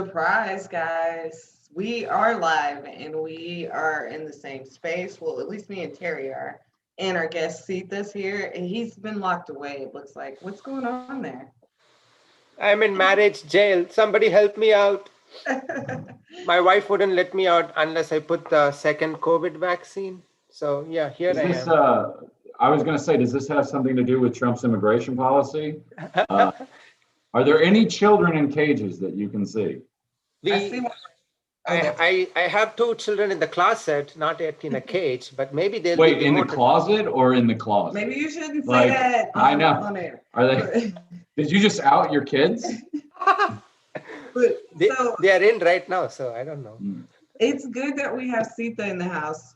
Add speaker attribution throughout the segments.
Speaker 1: Surprise, guys. We are live and we are in the same space. Well, at least me and Terry are. And our guest Sita's here. And he's been locked away, it looks like. What's going on there?
Speaker 2: I'm in marriage jail. Somebody help me out. My wife wouldn't let me out unless I put the second COVID vaccine. So yeah, here
Speaker 3: Is
Speaker 2: I
Speaker 3: this,
Speaker 2: am.
Speaker 3: I was going to say, does this have something to do with Trump's immigration policy? Uh, are there any children in cages that you can see?
Speaker 1: I see
Speaker 2: We,
Speaker 1: one. Oh, that's
Speaker 2: I have two children in the closet, not yet in a cage, but maybe they'll
Speaker 3: Wait,
Speaker 2: be
Speaker 3: in the
Speaker 2: demoted.
Speaker 3: closet or in the closet?
Speaker 1: maybe you shouldn't say
Speaker 3: Like,
Speaker 1: that
Speaker 3: I know.
Speaker 1: on air.
Speaker 3: Are they, did you just out your kids?
Speaker 1: But
Speaker 2: they,
Speaker 1: so
Speaker 2: they are in right now, so I don't know.
Speaker 3: Hmm.
Speaker 1: it's good that we have Sita in the house.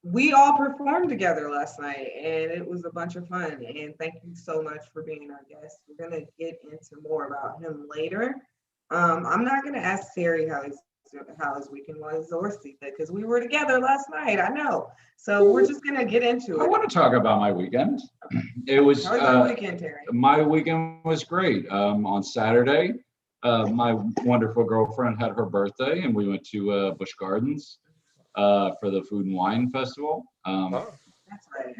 Speaker 1: We all performed together last night and it was a bunch of fun. And thank you so much for being our guest. We're gonna get into more about him later. I'm not gonna ask Terry how his weekend was or Sita because we were together last night. I know. So we're just gonna get into
Speaker 3: I
Speaker 1: it.
Speaker 3: want to talk about my weekend. It was,
Speaker 1: How was your weekend, Terry?
Speaker 3: my weekend was great. On Saturday, my wonderful girlfriend had her birthday and we went to Busch Gardens for the Food and Wine Festival.
Speaker 2: Oh,
Speaker 1: That's right.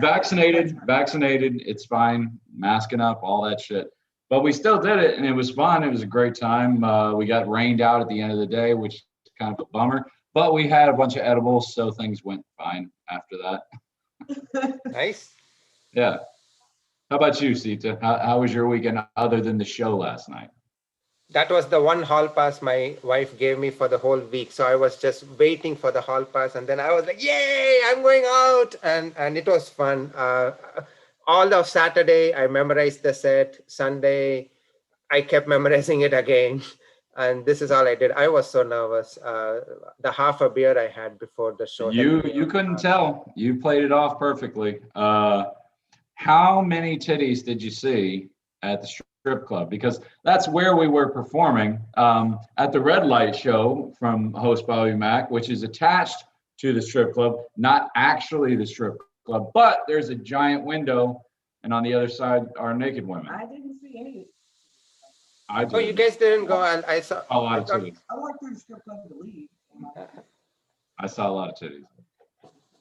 Speaker 3: Vaccinated, it's fine, masking up, all that shit. But we still did it and it was fun. It was a great time. We got rained out at the end of the day, which is kind of a bummer. But we had a bunch of edibles, so things went fine after that.
Speaker 2: nice.
Speaker 3: Yeah. How about you, Sita? How was your weekend other than the show last night?
Speaker 2: That was the one hall pass my wife gave me for the whole week. So I was just waiting for the hall pass, and then I was like, "Yay! I'm going out!" And it was fun. All of Saturday, I memorized the set. Sunday, I kept memorizing it again, and this is all I did. I was so nervous. The half a beer I had before the show.
Speaker 3: You couldn't tell. You played it off perfectly. How many titties did you see at the strip club? Because that's where we were performing at the Red Light Show from host Bobby Mack, which is attached to the strip club, not actually the strip club, but there's a giant window, and on the other side are naked women.
Speaker 1: I didn't see any.
Speaker 3: I
Speaker 2: Oh, you
Speaker 3: did.
Speaker 2: guys didn't go, and I saw
Speaker 3: A lot
Speaker 2: I
Speaker 3: of
Speaker 2: thought-
Speaker 3: titties.
Speaker 1: I went through the strip club to leave.
Speaker 3: I saw a lot of titties.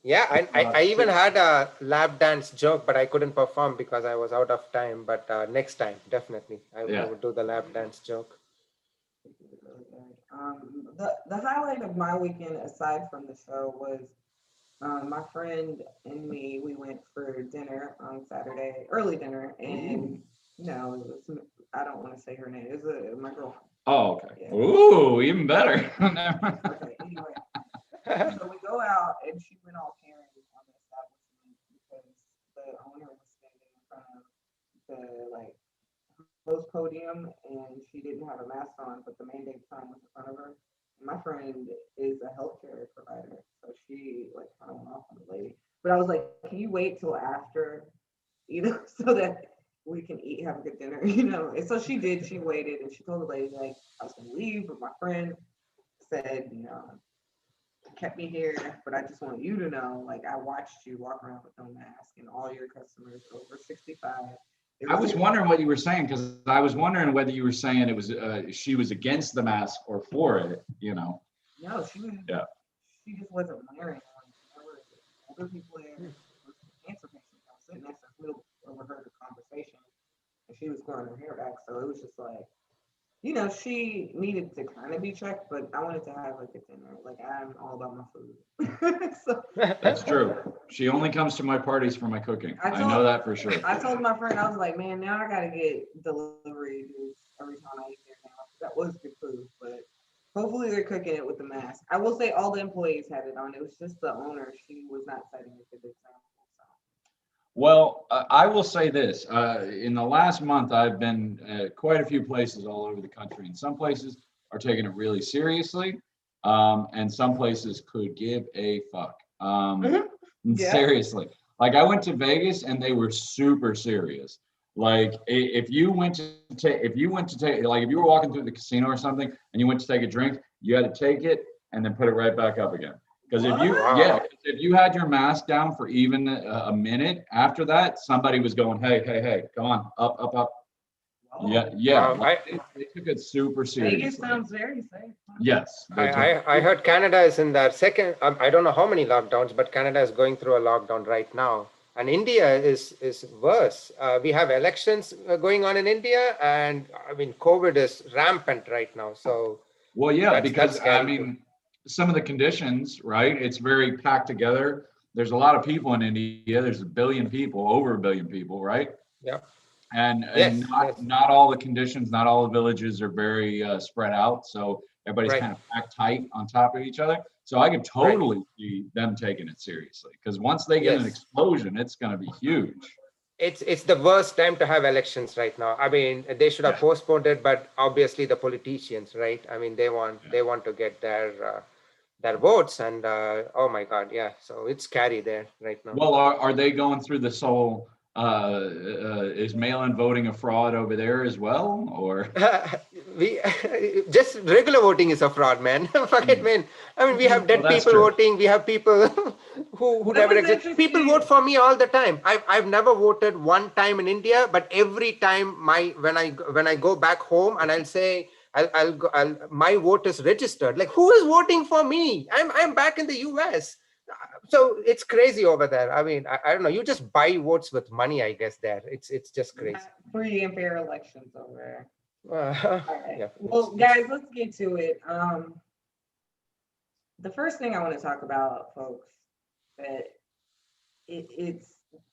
Speaker 2: Yeah, I even had a lap dance joke, but I couldn't perform because I was out of time. But next time, definitely, I
Speaker 3: Yeah.
Speaker 2: would do the lap dance joke.
Speaker 1: The highlight of my weekend, aside from the show, was my friend and me. We went for dinner on Saturday, early dinner, and no, it was, I don't want to say her name. It was my girlfriend.
Speaker 3: Oh, okay.
Speaker 1: Yeah.
Speaker 3: Ooh, even better.
Speaker 1: Okay, anyway, so we go out, and she went all Karen on the establishment because the owner was standing in front of the like host podium, and she didn't have a mask on, but the mandate sign was in front of her. And my friend is a healthcare provider, so she like kind of went off on the lady. But I was like, can you wait till after, so that we can eat, have a good dinner, And so she did. She waited, and she told the lady like I was gonna leave, but my friend said, kept me here, but I just want you to know, like, I watched you walk around with no mask, and all your customers over 65.
Speaker 3: I was wondering what you were saying because I was wondering whether you were saying it was she was against the mask or for it.
Speaker 1: No, she was.
Speaker 3: Yeah.
Speaker 1: She just wasn't wearing one. There were older people there, there was cancer patients. I was sitting next to her, we overheard the conversation, and she was growing her hair back, so it was just like, she needed to kind of be checked, but I wanted to have like a dinner. Like I'm all about my food. So
Speaker 3: That's true. She only comes to my parties for my cooking. I know that for sure.
Speaker 1: I told my friend, I was like, man, now I gotta get delivery every time I eat there now. That was good food, but hopefully they're cooking it with the mask. I will say all the employees had it on. It was just the owner. She was not setting a good example.
Speaker 3: Well, I will say this. In the last month, I've been at quite a few places all over the country, and some places are taking it really seriously, and some places could give a fuck.
Speaker 1: Yeah.
Speaker 3: Seriously. Like I went to Vegas and they were super serious. Like if you went to take, like if you were walking through the casino or something and you went to take a drink, you had to take it and then put it right back up again. Because if you had your mask down for even a minute after that, somebody was going, hey, come on, up.
Speaker 1: Oh,
Speaker 3: Yeah.
Speaker 2: Um,
Speaker 3: Like,
Speaker 2: I,
Speaker 3: they took it super
Speaker 1: Vegas
Speaker 3: seriously.
Speaker 1: sounds very safe.
Speaker 3: Yes. they took it.
Speaker 2: I heard Canada is in their second, I don't know how many lockdowns, but Canada is going through a lockdown right now. And India is worse. We have elections going on in India, and I mean, COVID is rampant right now. So
Speaker 3: Well, yeah,
Speaker 2: that's
Speaker 3: because I
Speaker 2: scary too.
Speaker 3: mean, some of the conditions, right? It's very packed together. There's a lot of people in India. There's a billion people, over a billion people, right?
Speaker 2: Yeah.
Speaker 3: And
Speaker 2: Yes.
Speaker 3: not
Speaker 2: Yes.
Speaker 3: not all the conditions, not all the villages are very spread out. So everybody's
Speaker 2: Right.
Speaker 3: kind of packed tight on top of each other. So I could
Speaker 2: Right.
Speaker 3: totally see them taking it seriously because once they get an
Speaker 2: Yes.
Speaker 3: explosion, it's going to be huge.
Speaker 2: It's the worst time to have elections right now. I mean, they should have
Speaker 3: Yeah.
Speaker 2: postponed it, but obviously the politicians, right? I mean, they want to get their votes, and oh my God, yeah. So it's scary there right now.
Speaker 3: Well, are they going through this whole is mail-in voting a fraud over there as well, or?
Speaker 2: We just regular voting is a fraud, man. Forget, man. I mean, we have dead
Speaker 3: Well, that's
Speaker 2: people
Speaker 3: true.
Speaker 2: voting. We have people who
Speaker 1: That
Speaker 2: never
Speaker 1: was
Speaker 2: exist. People
Speaker 1: interesting.
Speaker 2: vote for me all the time. I've never voted one time in India, but every time when I go back home and I'll say my vote is registered. Like, who is voting for me? I'm back in the US. So it's crazy over there. I mean, I don't know. You just buy votes with money, I guess. There, it's just crazy.
Speaker 1: Free and fair elections over there. All right.
Speaker 2: Yeah.
Speaker 1: Well, guys, let's get to it. The first thing I want to talk about, folks, that it's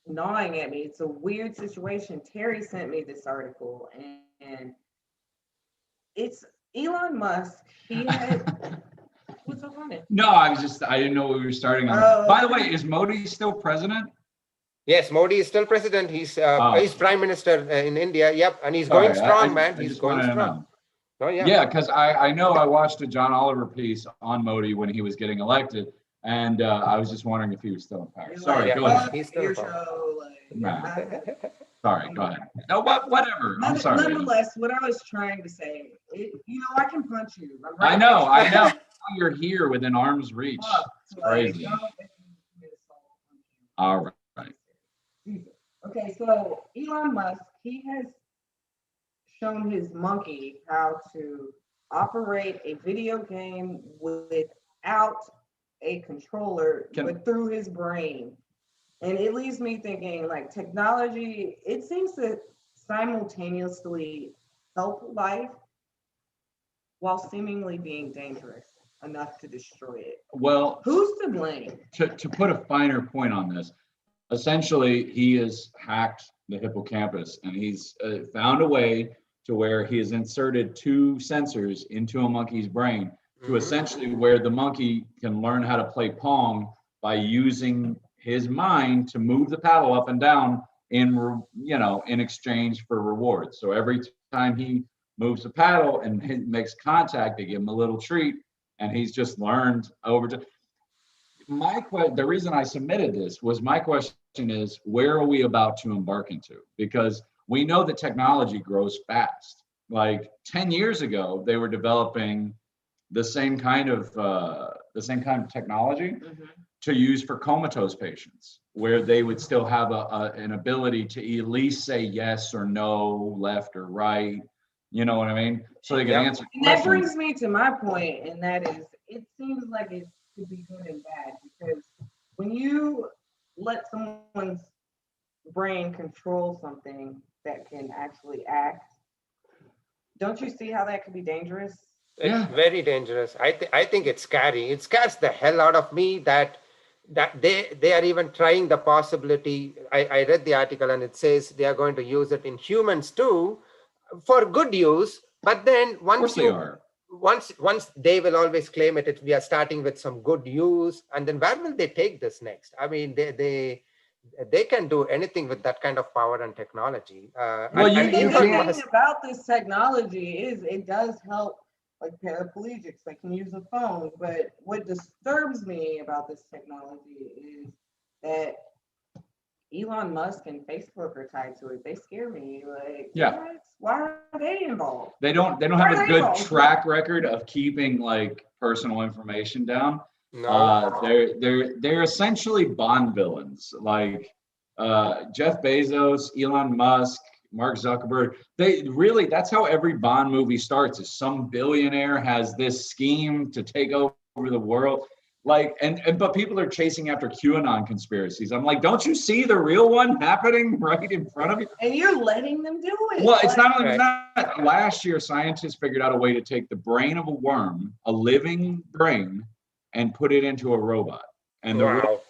Speaker 1: gnawing at me. It's a weird situation. Terry sent me this article, and it's Elon Musk. He had what's so funny?
Speaker 3: No, I didn't know we were starting on.
Speaker 1: Oh.
Speaker 3: By the way, is Modi still president?
Speaker 2: Yes, Modi is still president. He's prime minister in India. Yep, and he's
Speaker 3: Sorry,
Speaker 2: going strong,
Speaker 3: I
Speaker 2: man. He's
Speaker 3: just
Speaker 2: going
Speaker 3: wanted to
Speaker 2: strong.
Speaker 3: know.
Speaker 2: Oh yeah.
Speaker 3: Yeah, because I know I watched a John Oliver piece on Modi when he was getting elected, and I was just wondering if he was still in power. Sorry,
Speaker 2: Yeah,
Speaker 3: go ahead.
Speaker 2: he's still
Speaker 1: Your
Speaker 2: in power.
Speaker 1: show, like,
Speaker 3: Sorry, go ahead. No, whatever. I'm sorry.
Speaker 1: Nonetheless, what I was trying to say, I can punch you. I'm
Speaker 3: I
Speaker 1: right
Speaker 3: know.
Speaker 1: next to
Speaker 3: Now
Speaker 1: you.
Speaker 3: you're here within arm's reach.
Speaker 1: Fuck,
Speaker 3: It's
Speaker 1: like,
Speaker 3: crazy.
Speaker 1: don't make me commit assault.
Speaker 3: All right.
Speaker 1: Jesus. Okay, so Elon Musk, he has shown his monkey how to operate a video game without a controller, but through his brain. And it leaves me thinking, like, technology, it seems to simultaneously help life while seemingly being dangerous enough to destroy it.
Speaker 3: Well,
Speaker 1: Who's to blame?
Speaker 3: to put a finer point on this, essentially, he has hacked the hippocampus, and he's found a way to where he has inserted two sensors into a monkey's brain to essentially where the monkey can learn how to play Pong by using his mind to move the paddle up and down in exchange for rewards. So every time he moves the paddle and makes contact, they give him a little treat, and he's just learned over to. The reason I submitted this was my question is, where are we about to embark into? Because we know that technology grows fast. Like 10 years ago, they were developing the same kind of technology to use for comatose patients, where they would still have an ability to at least say yes or no, left or right. You know what I mean? So they can answer
Speaker 1: And that
Speaker 3: questions.
Speaker 1: brings me to my point, and that is, it seems like it could be good and bad, because when you let someone's brain control something that can actually act, don't you see how that could be dangerous?
Speaker 2: It's very dangerous. I think it's scary. It scares the hell out of me that they are even trying the possibility. I read the article and it says they are going to use it in humans too, for good use. But then once they will always claim it, we are starting with some good use, and then where will they take this next? I mean, they can do anything with that kind of power and technology.
Speaker 1: The thing about this technology is it does help, like, paraplegics that can use a phone. But what disturbs me about this technology is that Elon Musk and Facebook are tied to it. They scare me. Like, why are they involved?
Speaker 3: They don't have a good track record of keeping like personal information down. No. They're essentially Bond villains, like Jeff Bezos, Elon Musk, Mark Zuckerberg. They really, that's how every Bond movie starts, is some billionaire has this scheme to take over the world. Like, but people are chasing after QAnon conspiracies. I'm like, don't you see the real one happening right in front of you?
Speaker 1: And you're letting them do it.
Speaker 3: Well, it's not only
Speaker 2: Right.
Speaker 3: that. Last year, scientists figured out a way to take the brain of a worm, a living brain, and put it into a robot. And the robot
Speaker 2: Wow.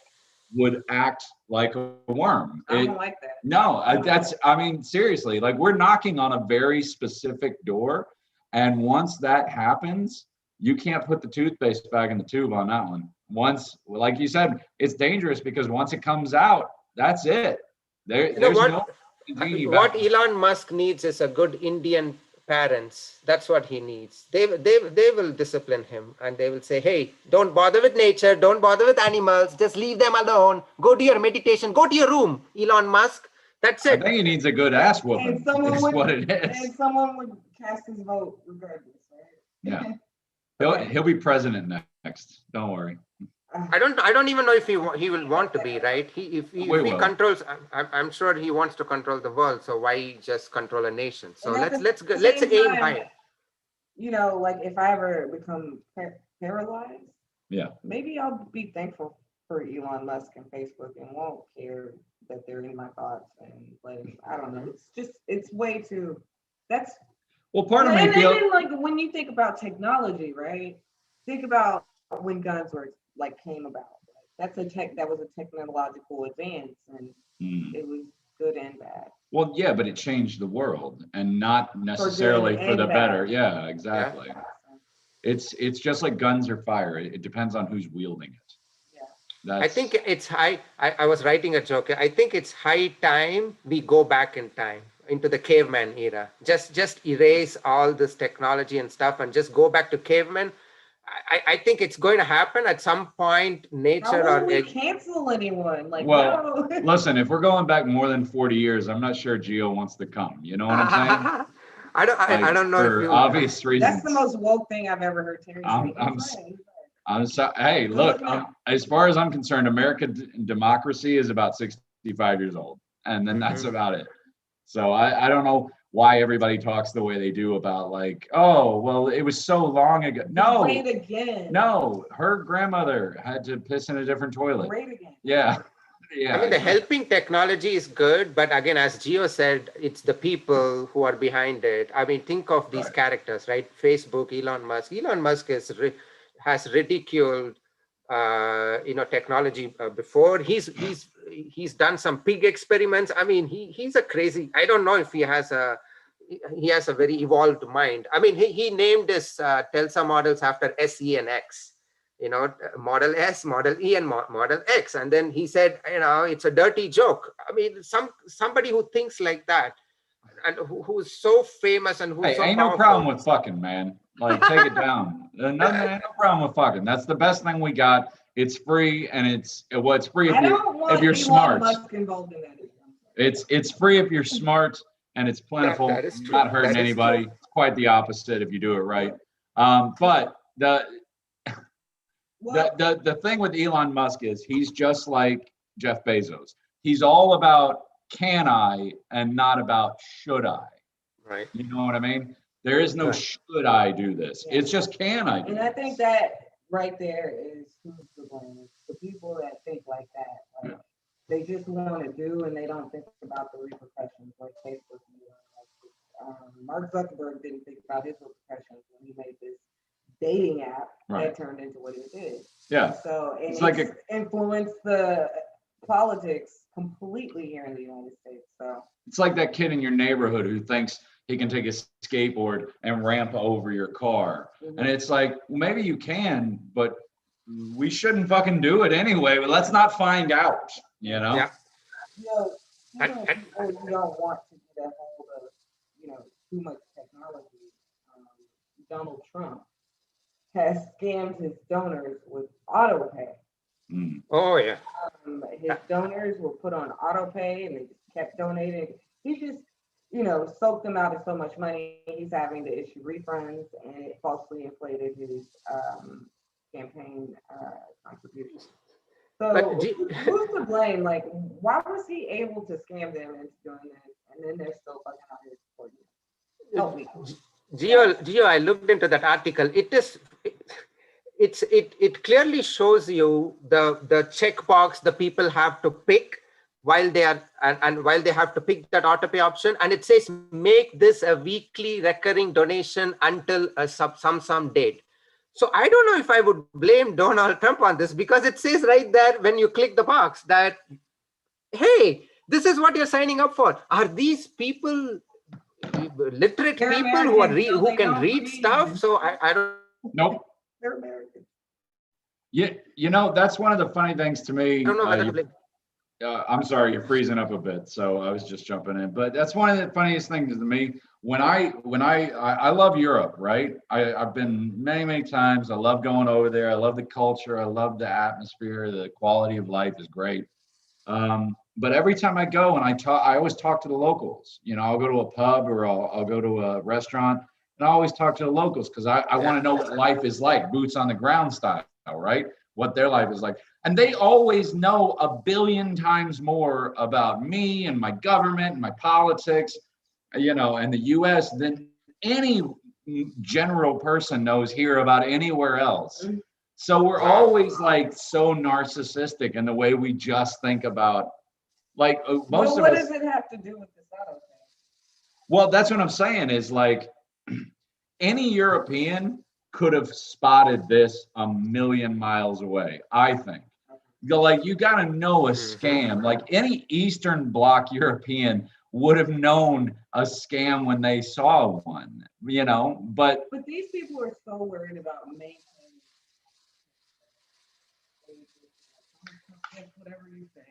Speaker 3: would act like a worm.
Speaker 1: I don't like that.
Speaker 3: No, I mean, seriously, like we're knocking on a very specific door. And once that happens, you can't put the toothpaste back in the tube on that one. Once, like you said, it's dangerous because once it comes out, that's it.
Speaker 2: You know
Speaker 3: There's
Speaker 2: what?
Speaker 3: no genie
Speaker 2: What
Speaker 3: back.
Speaker 2: Elon Musk needs is a good Indian parents. That's what he needs. They will discipline him and they will say, hey, don't bother with nature, don't bother with animals, just leave them alone. Go to your meditation, go to your room, Elon Musk. That's
Speaker 3: I
Speaker 2: it.
Speaker 3: think he needs a good ass whooping.
Speaker 1: And someone
Speaker 3: Is
Speaker 1: would,
Speaker 3: what it
Speaker 1: and
Speaker 3: is.
Speaker 1: someone would cast his vote regardless, right?
Speaker 3: Yeah. He'll be president next. Don't worry.
Speaker 2: I don't even know if he will want to be, right? If he
Speaker 3: will.
Speaker 2: controls, I'm sure he wants to control the world. So why just control a nation? So
Speaker 1: And at
Speaker 2: let's
Speaker 1: the
Speaker 2: let's
Speaker 1: same
Speaker 2: aim
Speaker 1: time,
Speaker 2: high.
Speaker 1: You know, like if I ever become paralyzed,
Speaker 3: Yeah.
Speaker 1: maybe I'll be thankful for Elon Musk and Facebook and won't care that they're in my thoughts and like I don't know. It's way too. That's
Speaker 3: Well, part of me
Speaker 1: and
Speaker 3: feels.
Speaker 1: then like when you think about technology, right? Think about when guns were like came about. That was a technological advance, and
Speaker 3: Hmm.
Speaker 1: it was good and bad.
Speaker 3: Well, yeah, but it changed the world and not necessarily for
Speaker 1: and
Speaker 3: the
Speaker 1: bad.
Speaker 3: better. Yeah, exactly. It's just like guns or fire. It depends on who's wielding it.
Speaker 1: Yeah.
Speaker 2: I think it's high. I was writing a joke. I think it's high time we go back in time into the caveman era. Just erase all this technology and stuff and just go back to cavemen. I think it's going to happen at some point. Nature
Speaker 1: How
Speaker 2: or
Speaker 1: will we cancel anyone? Like,
Speaker 3: Well,
Speaker 1: no.
Speaker 3: listen, if we're going back more than 40 years, I'm not sure Gio wants to come. You know what I'm saying?
Speaker 2: I don't know if
Speaker 3: For
Speaker 2: you.
Speaker 3: obvious reasons.
Speaker 1: That's the most woke thing I've ever heard Terry say.
Speaker 3: I'm sorry. Hey, look, as far as I'm concerned, American democracy is about 65 years old, and then that's about it. So I don't know why everybody talks the way they do about like, oh, well, it was so long ago. No,
Speaker 1: Great again.
Speaker 3: no, her grandmother had to piss in a different toilet.
Speaker 1: Great again.
Speaker 3: Yeah. Yeah.
Speaker 2: I mean, the helping technology is good, but again, as Gio said, it's the people who are behind it. I mean, think of these characters, right? Facebook, Elon Musk. Elon Musk has ridiculed, technology before. He's done some pig experiments. I mean, he's a crazy. I don't know if he has a very evolved mind. I mean, he named his Telsa models after SE and X. Model S, Model E, and Model X. And then he said, it's a dirty joke. I mean, somebody who thinks like that and who's so famous and who's so
Speaker 3: ain't
Speaker 2: powerful.
Speaker 3: no problem with fucking, man. Like, take it down. Ain't no problem with fucking. That's the best thing we got. It's free, and it's free if you're smart.
Speaker 1: Musk involved in that.
Speaker 3: It's free if you're smart, and it's plentiful.
Speaker 2: That is true.
Speaker 3: Not hurting
Speaker 2: That is
Speaker 3: anybody.
Speaker 2: true.
Speaker 3: It's quite the opposite if you do it right. But the thing with Elon Musk is he's just like Jeff Bezos. He's all about can I and not about should I.
Speaker 2: Right.
Speaker 3: You know what I mean? There is no should I do this.
Speaker 1: Yeah.
Speaker 3: It's just can I do
Speaker 1: And I think that right there is who's to blame. The people that think like that. Like, they just want to do and they don't think about the repercussions like Facebook. Mark Zuckerberg didn't think about his repercussions when he made this dating app that turned into what it did.
Speaker 3: Yeah.
Speaker 1: So and
Speaker 3: it's like
Speaker 1: influenced the politics completely here in the United States. So
Speaker 3: it's like that kid in your neighborhood who thinks he can take a skateboard and ramp over your car. And it's like, well, maybe you can, but we shouldn't fucking do it anyway. But let's not find out,
Speaker 2: Yeah.
Speaker 1: people you don't want to get a hold of, too much technology. Donald Trump has scammed his donors with auto pay.
Speaker 2: Oh yeah.
Speaker 1: His donors were put on auto pay and they just kept donating. He just, soaked them out of so much money. He's having to issue refunds and it falsely inflated his campaign contributions. So who's to blame? Like, why was he able to scam them into doing this? And and then they're still fucking out here supporting you. Help me.
Speaker 2: Gio, I looked into that article. It clearly shows you the checkbox the people have to pick while they are and while they have to pick that auto pay option, and it says make this a weekly recurring donation until a some date. So I don't know if I would blame Donald Trump on this, because it says right there when you click the box that, hey, this is what you're signing up for. Are these people literate
Speaker 1: They're
Speaker 2: people who
Speaker 1: American, so
Speaker 2: who
Speaker 1: they
Speaker 2: can
Speaker 1: don't
Speaker 2: read
Speaker 1: read.
Speaker 2: stuff? So I don't.
Speaker 3: Nope.
Speaker 1: They're American.
Speaker 3: Yeah, you know, that's one of the funny things to me.
Speaker 2: I don't know whether to blame.
Speaker 3: I'm sorry, you're freezing up a bit, so I was just jumping in. But that's one of the funniest things to me. When I love Europe, right? I've been many times. I love going over there. I love the culture. I love the atmosphere. The quality of life is great. But every time I go and I always talk to the locals. You know, I'll go to a pub or I'll go to a restaurant, and I always talk to the locals because I want to know what life is like, boots on the ground style, right? What their life is like. And they always know a billion times more about me and my government and my politics, you know, and the US than any general person knows here about anywhere else. So we're always like so narcissistic in the way we just think about, like most of
Speaker 1: what
Speaker 3: us.
Speaker 1: does it have to do with this auto pay?
Speaker 3: Well, that's what I'm saying is like any European could have spotted this a million miles away, I think. Like, you got to know a scam. Like any Eastern Bloc European would have known a scam when they saw one, you know, but
Speaker 1: these people are so worried about making whatever you say.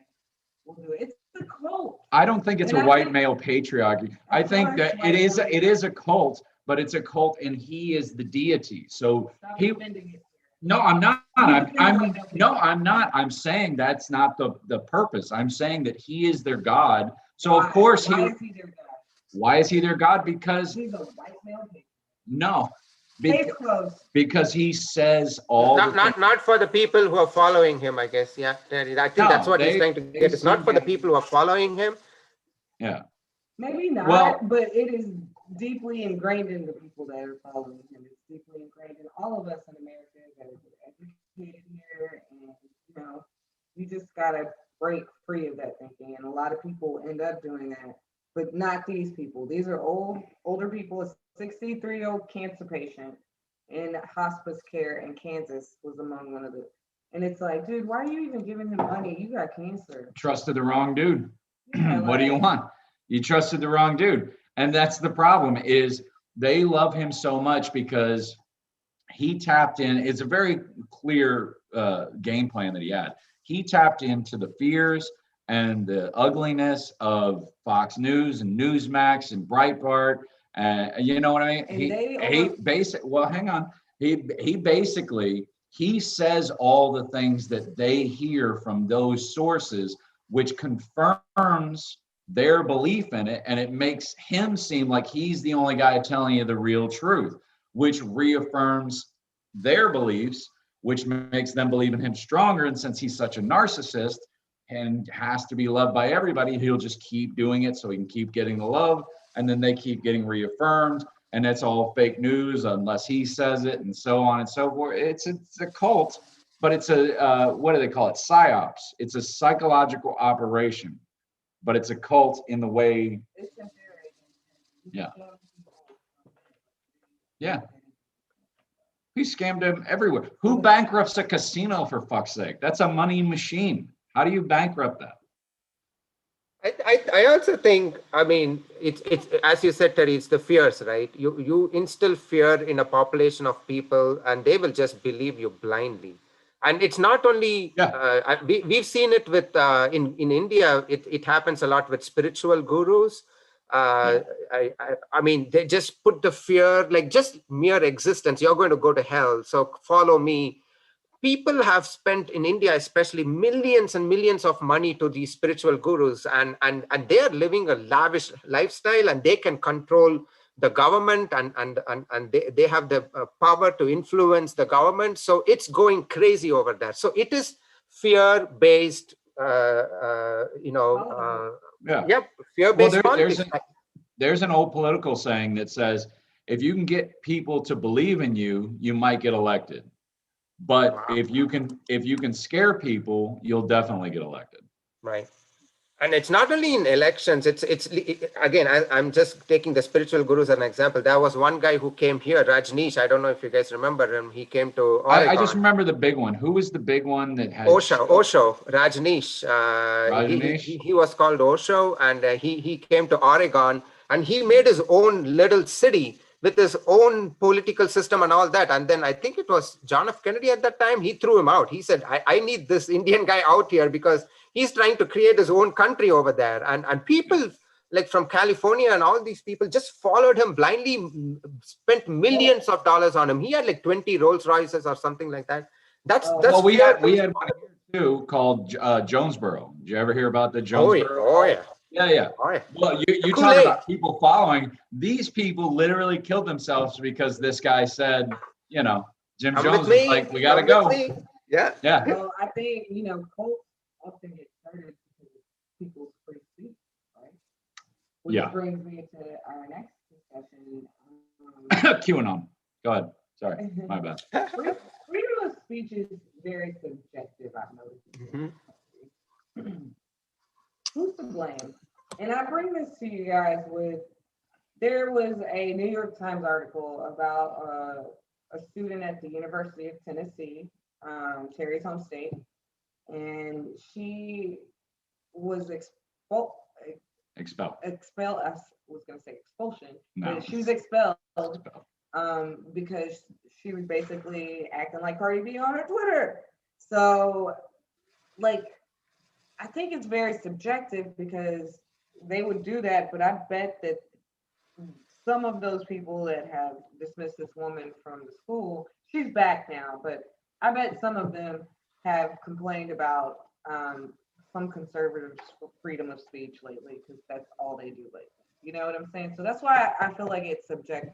Speaker 1: We'll do it. It's a cult.
Speaker 3: I don't think it's a white male patriarchy. I think that it is a cult, but it's a cult and he is the deity. So no, I'm not. I'm not. I'm saying that's not the purpose. I'm saying that he is their God. So of course
Speaker 1: why is he their God?
Speaker 3: Why is he their God? Because
Speaker 1: he's a white male.
Speaker 3: No.
Speaker 2: Because
Speaker 3: he says all
Speaker 2: not for the people who are following him, I guess. Yeah, I think that's what he's trying to get. It's not for the people who are following him.
Speaker 3: Yeah.
Speaker 1: Maybe not, but it is deeply ingrained in the people that are following him. It's deeply ingrained in all of us in America that are educated here, and you know, you just gotta break free of that thinking. And a lot of people end up doing that, but not these people. These are older people. A 63-year-old cancer patient in hospice care in Kansas was among one of the. And it's like, dude, why are you even giving him money? You got cancer.
Speaker 3: Trusted the wrong dude.
Speaker 1: Yeah,
Speaker 3: What do you want? You trusted the wrong dude. And that's the problem, is they love him so much because he tapped in. It's a very clear game plan that he had. He tapped into the fears and the ugliness of Fox News and Newsmax and Breitbart. You know what I mean? Well, hang on. He basically says all the things that they hear from those sources, which confirms their belief in it, and it makes him seem like he's the only guy telling you the real truth, which reaffirms their beliefs, which makes them believe in him stronger. And since he's such a narcissist and has to be loved by everybody, he'll just keep doing it so he can keep getting the love, and then they keep getting reaffirmed, and it's all fake news unless he says it, and so on and so forth. It's a cult, but it's a what do they call it? PSYOPs. It's a psychological operation. But it's a cult in the way. Yeah. Yeah. He scammed him everywhere. Who bankrupts a casino, for fuck's sake? That's a money machine. How do you bankrupt that?
Speaker 2: I also think, I mean, it's as you said, Terry, it's the fears, right? You instill fear in a population of people, and they will just believe you blindly. And it's not only, we've seen it with, in India, it happens a lot with spiritual gurus. I mean, they just put the fear, like just mere existence, you're going to go to hell, so follow me. People have spent in India, especially, millions and millions of money to these spiritual gurus, and they're living a lavish lifestyle, and they can control the government, and they have the power to influence the government. So it's going crazy over there. So it is fear-based,
Speaker 3: Yeah.
Speaker 2: Yep, fear-based
Speaker 3: Well,
Speaker 2: politics.
Speaker 3: there's an old political saying that says, if you can get people to believe in you, you might get elected. But
Speaker 2: Wow.
Speaker 3: if you can scare people, you'll definitely get elected.
Speaker 2: Right. And it's not only in elections, again, I'm just taking the spiritual gurus as an example. There was one guy who came here, Rajneesh. I don't know if you guys remember him. He came to Oregon.
Speaker 3: I just remember the big one. Who was the big one that had
Speaker 2: Osho, Rajneesh.
Speaker 3: Rajneesh?
Speaker 2: He was called Osho, and he came to Oregon, and he made his own little city with his own political system and all that. And then I think it was John F. Kennedy at that time, he threw him out. He said, I need this Indian guy out here because he's trying to create his own country over there. And people like from California and all these people just followed him blindly, spent millions of dollars on him. He had like 20 Rolls Royces or something like that. That's
Speaker 3: well, we had one here too called Jonesboro. Did you ever hear about the Jonesboro?
Speaker 2: Oh yeah.
Speaker 3: Yeah.
Speaker 2: Oh, yeah.
Speaker 3: Well, you talk about people following. These people literally killed themselves because this guy said, Jim Jones was like, we got to go.
Speaker 2: Yeah.
Speaker 1: Well, I think, cults often get started because of people's free speech, right? Which brings me to our next discussion.
Speaker 3: QAnon. Go ahead. Sorry, my bad.
Speaker 1: Freedom of speech is very subjective, I've noticed. Mm-hmm. Who's to blame? And I bring this to you guys there was a New York Times article about a student at the University of Tennessee, Terry's home state, and she was expelled. I was going to say expulsion, but she was expelled because she was basically acting like Cardi B on her Twitter. So, I think it's very subjective because they would do that, but I bet that some of those people that have dismissed this woman from the school, she's back now, but I bet some of them have complained about some conservative freedom of speech lately because that's all they do lately. You know what I'm saying? So that's why I feel like it's subjective.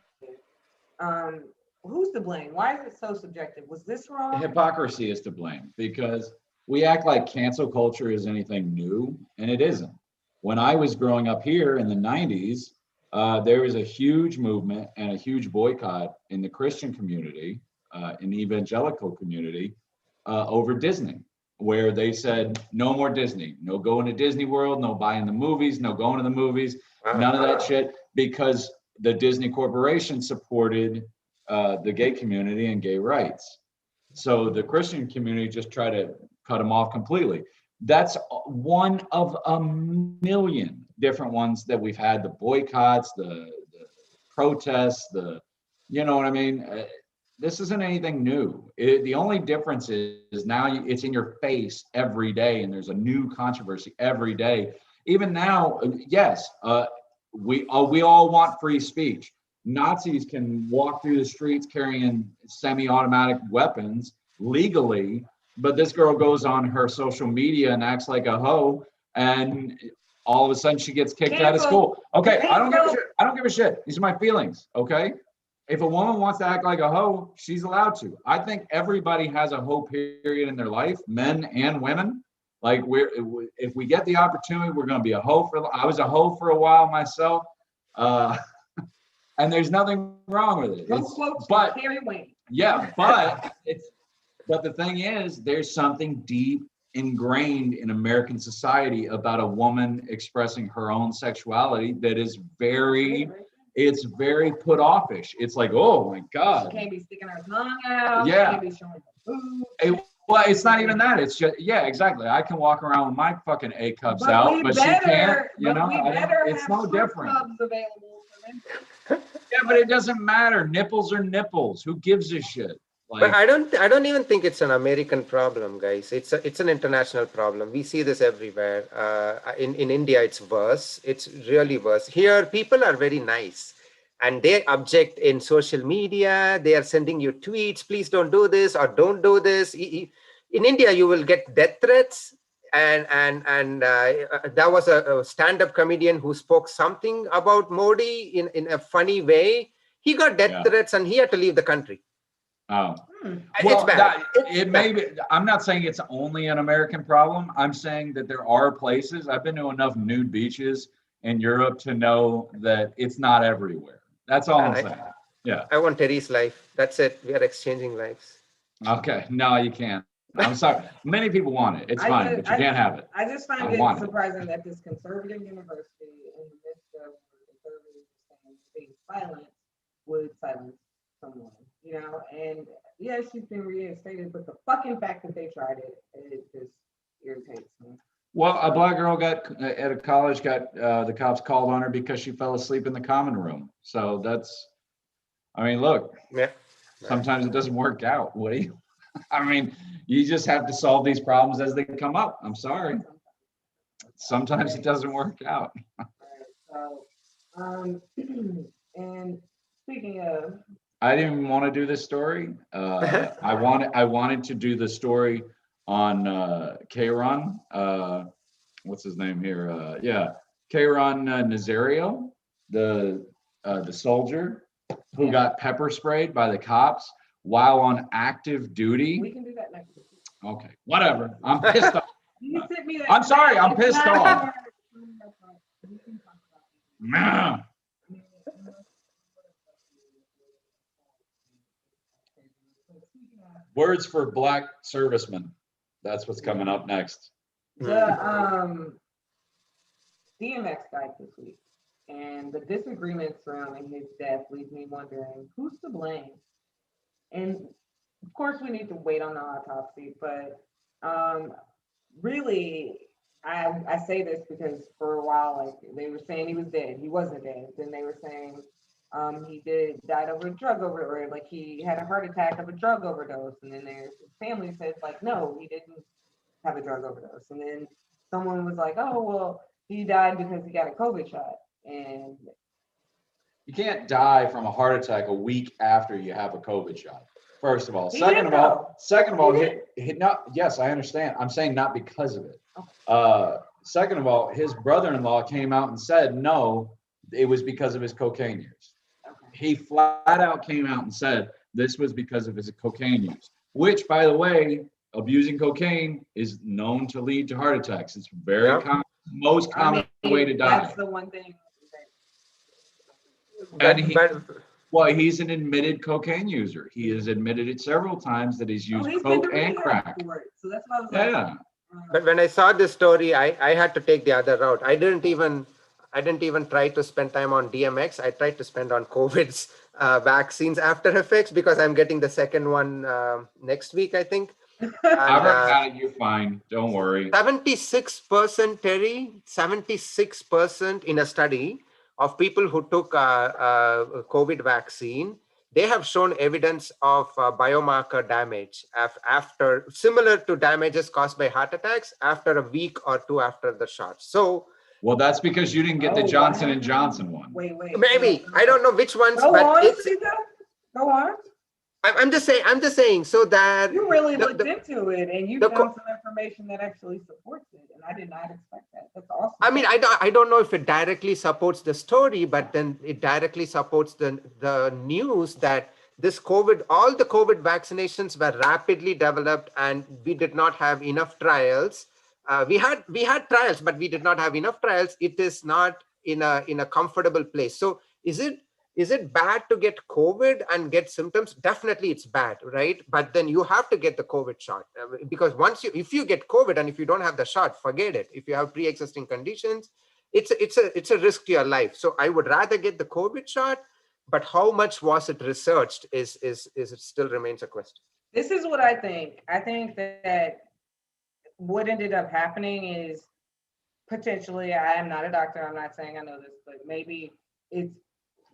Speaker 1: Who's to blame? Why is it so subjective? Was this wrong?
Speaker 3: Hypocrisy is to blame because we act like cancel culture is anything new, and it isn't. When I was growing up here in the 90s, there was a huge movement and a huge boycott in the Christian community, in the evangelical community, over Disney, where they said, no more Disney, no going to Disney World, no buying the movies, no going to the movies, none of that shit, because the Disney Corporation supported the gay community and gay rights. So the Christian community just tried to cut them off completely. That's one of a million different ones that we've had, the boycotts, the protests, you know what I mean? This isn't anything new. The only difference is now it's in your face every day and there's a new controversy every day. Even now, yes, we all want free speech. Nazis can walk through the streets carrying semi-automatic weapons legally, but this girl goes on her social media and acts like a hoe, and all of a sudden she gets kicked out of school. Okay, I don't give a shit. I don't give a shit. These are my feelings, okay? If a woman wants to act like a hoe, she's allowed to. I think everybody has a hoe period in their life, men and women. Like if we get the opportunity, we're going to be a hoe I was a hoe for a while myself. And there's nothing wrong with it. But the thing is, there's something deep ingrained in American society about a woman expressing her own sexuality that is very put offish. It's like, oh my God.
Speaker 1: She can't be sticking her tongue out.
Speaker 3: Yeah.
Speaker 1: She can't be showing her boobs.
Speaker 3: Well, it's not even that. It's just, yeah, exactly. I can walk around with my fucking A cups out, but she can't, it's no different. Yeah, but it doesn't matter. Nipples are nipples. Who gives a shit?
Speaker 2: But I don't even think it's an American problem, guys. It's an international problem. We see this everywhere. In India, it's worse. It's really worse. Here, people are very nice, and they object in social media. They are sending you tweets. Please don't do this or don't do this. In India, you will get death threats. And there was a stand-up comedian who spoke something about Modi in a funny way. He got death threats and he had to leave the country.
Speaker 3: Oh.
Speaker 2: It's
Speaker 3: Well,
Speaker 2: bad.
Speaker 3: it may be. I'm not saying it's only an American problem. I'm saying that there are places. I've been to enough nude beaches in Europe to know that it's not everywhere. That's all I'm saying. Yeah.
Speaker 2: I want Terry's life. That's it. We are exchanging lives.
Speaker 3: Okay. No, you can't. I'm sorry. Many people want it. It's fine, but you can't have it.
Speaker 1: I just find
Speaker 3: I
Speaker 1: it
Speaker 3: want it.
Speaker 1: surprising that this conservative university, in the midst of conservatives being silent, would silence someone, you know? And yeah, she's been reinstated, but the fucking fact that they tried it, it just irritates me.
Speaker 3: Well, a black girl got at a college got the cops called on her because she fell asleep in the common room. So that's, I mean, look,
Speaker 2: Yeah.
Speaker 3: sometimes it doesn't work out. What do you? I mean, you just have to solve these problems as they come up. I'm sorry. Sometimes it doesn't work out.
Speaker 1: So, and speaking of,
Speaker 3: I didn't even want to do this story. I wanted to do the story on Kayron. What's his name here? Yeah, Kayron Nazario, the soldier who got pepper sprayed by the cops while on active duty.
Speaker 1: we can do that next week.
Speaker 3: Okay, whatever. I'm pissed off.
Speaker 1: You sent me that.
Speaker 3: I'm sorry, I'm pissed off.
Speaker 1: We can talk about it.
Speaker 3: Nah. Words for black servicemen. That's what's coming up next.
Speaker 1: The DMX died this week, and the disagreement surrounding his death leaves me wondering who's to blame. And of course, we need to wait on the autopsy, but really, I say this because for a while, like they were saying he was dead. He wasn't dead. Then they were saying he died of a drug overdose, or like he had a heart attack of a drug overdose. And then his family said like, no, he didn't have a drug overdose. And then someone was like, oh, well, he died because he got a COVID shot. And
Speaker 3: You can't die from a heart attack a week after you have a COVID shot. First of all,
Speaker 1: He
Speaker 3: second
Speaker 1: did,
Speaker 3: of all,
Speaker 1: He
Speaker 3: hit not. Yes, I understand. I'm saying not because of it. Second of all, his brother-in-law came out and said no, it was because of his cocaine use. He flat out came out and said this was because of his cocaine use, which, by the way, abusing cocaine is known to lead to heart attacks. It's very common, most common way to die.
Speaker 1: That's the one thing.
Speaker 3: And well, he's an admitted cocaine user. He has admitted it several times that he's used coke and crack.
Speaker 1: So that's why I was like,
Speaker 3: Yeah.
Speaker 2: But when I saw this story, I had to take the other route. I didn't even try to spend time on DMX. I tried to spend on COVID's vaccines after effects because I'm getting the second one next week, I think.
Speaker 3: I've heard about it. You're fine. Don't worry.
Speaker 2: 76%, Terry, 76% in a study of people who took a COVID vaccine, they have shown evidence of biomarker damage after similar to damages caused by heart attacks after a week or two after the shot. So,
Speaker 3: well, that's because you didn't get the Johnson and Johnson one.
Speaker 1: Wait.
Speaker 2: Maybe I don't know which ones,
Speaker 1: Go
Speaker 2: but
Speaker 1: on,
Speaker 2: it's.
Speaker 1: Cesar. Go on.
Speaker 2: I'm just saying so that
Speaker 1: You really looked into it, and you
Speaker 2: the
Speaker 1: found some information that actually supports it, and I did not expect that. That's awesome.
Speaker 2: I mean, I don't know if it directly supports the story, but then it directly supports the news that this COVID, all the COVID vaccinations were rapidly developed, and we did not have enough trials. We had trials, but we did not have enough trials. It is not in a comfortable place. So is it bad to get COVID and get symptoms? Definitely it's bad, right? But then you have to get the COVID shot because if you get COVID and if you don't have the shot, forget it. If you have pre-existing conditions, it's a risk to your life. So I would rather get the COVID shot, but how much was it researched is it still remains a question.
Speaker 1: This is what I think. I think that what ended up happening is potentially, I am not a doctor, I'm not saying I know this, but maybe it's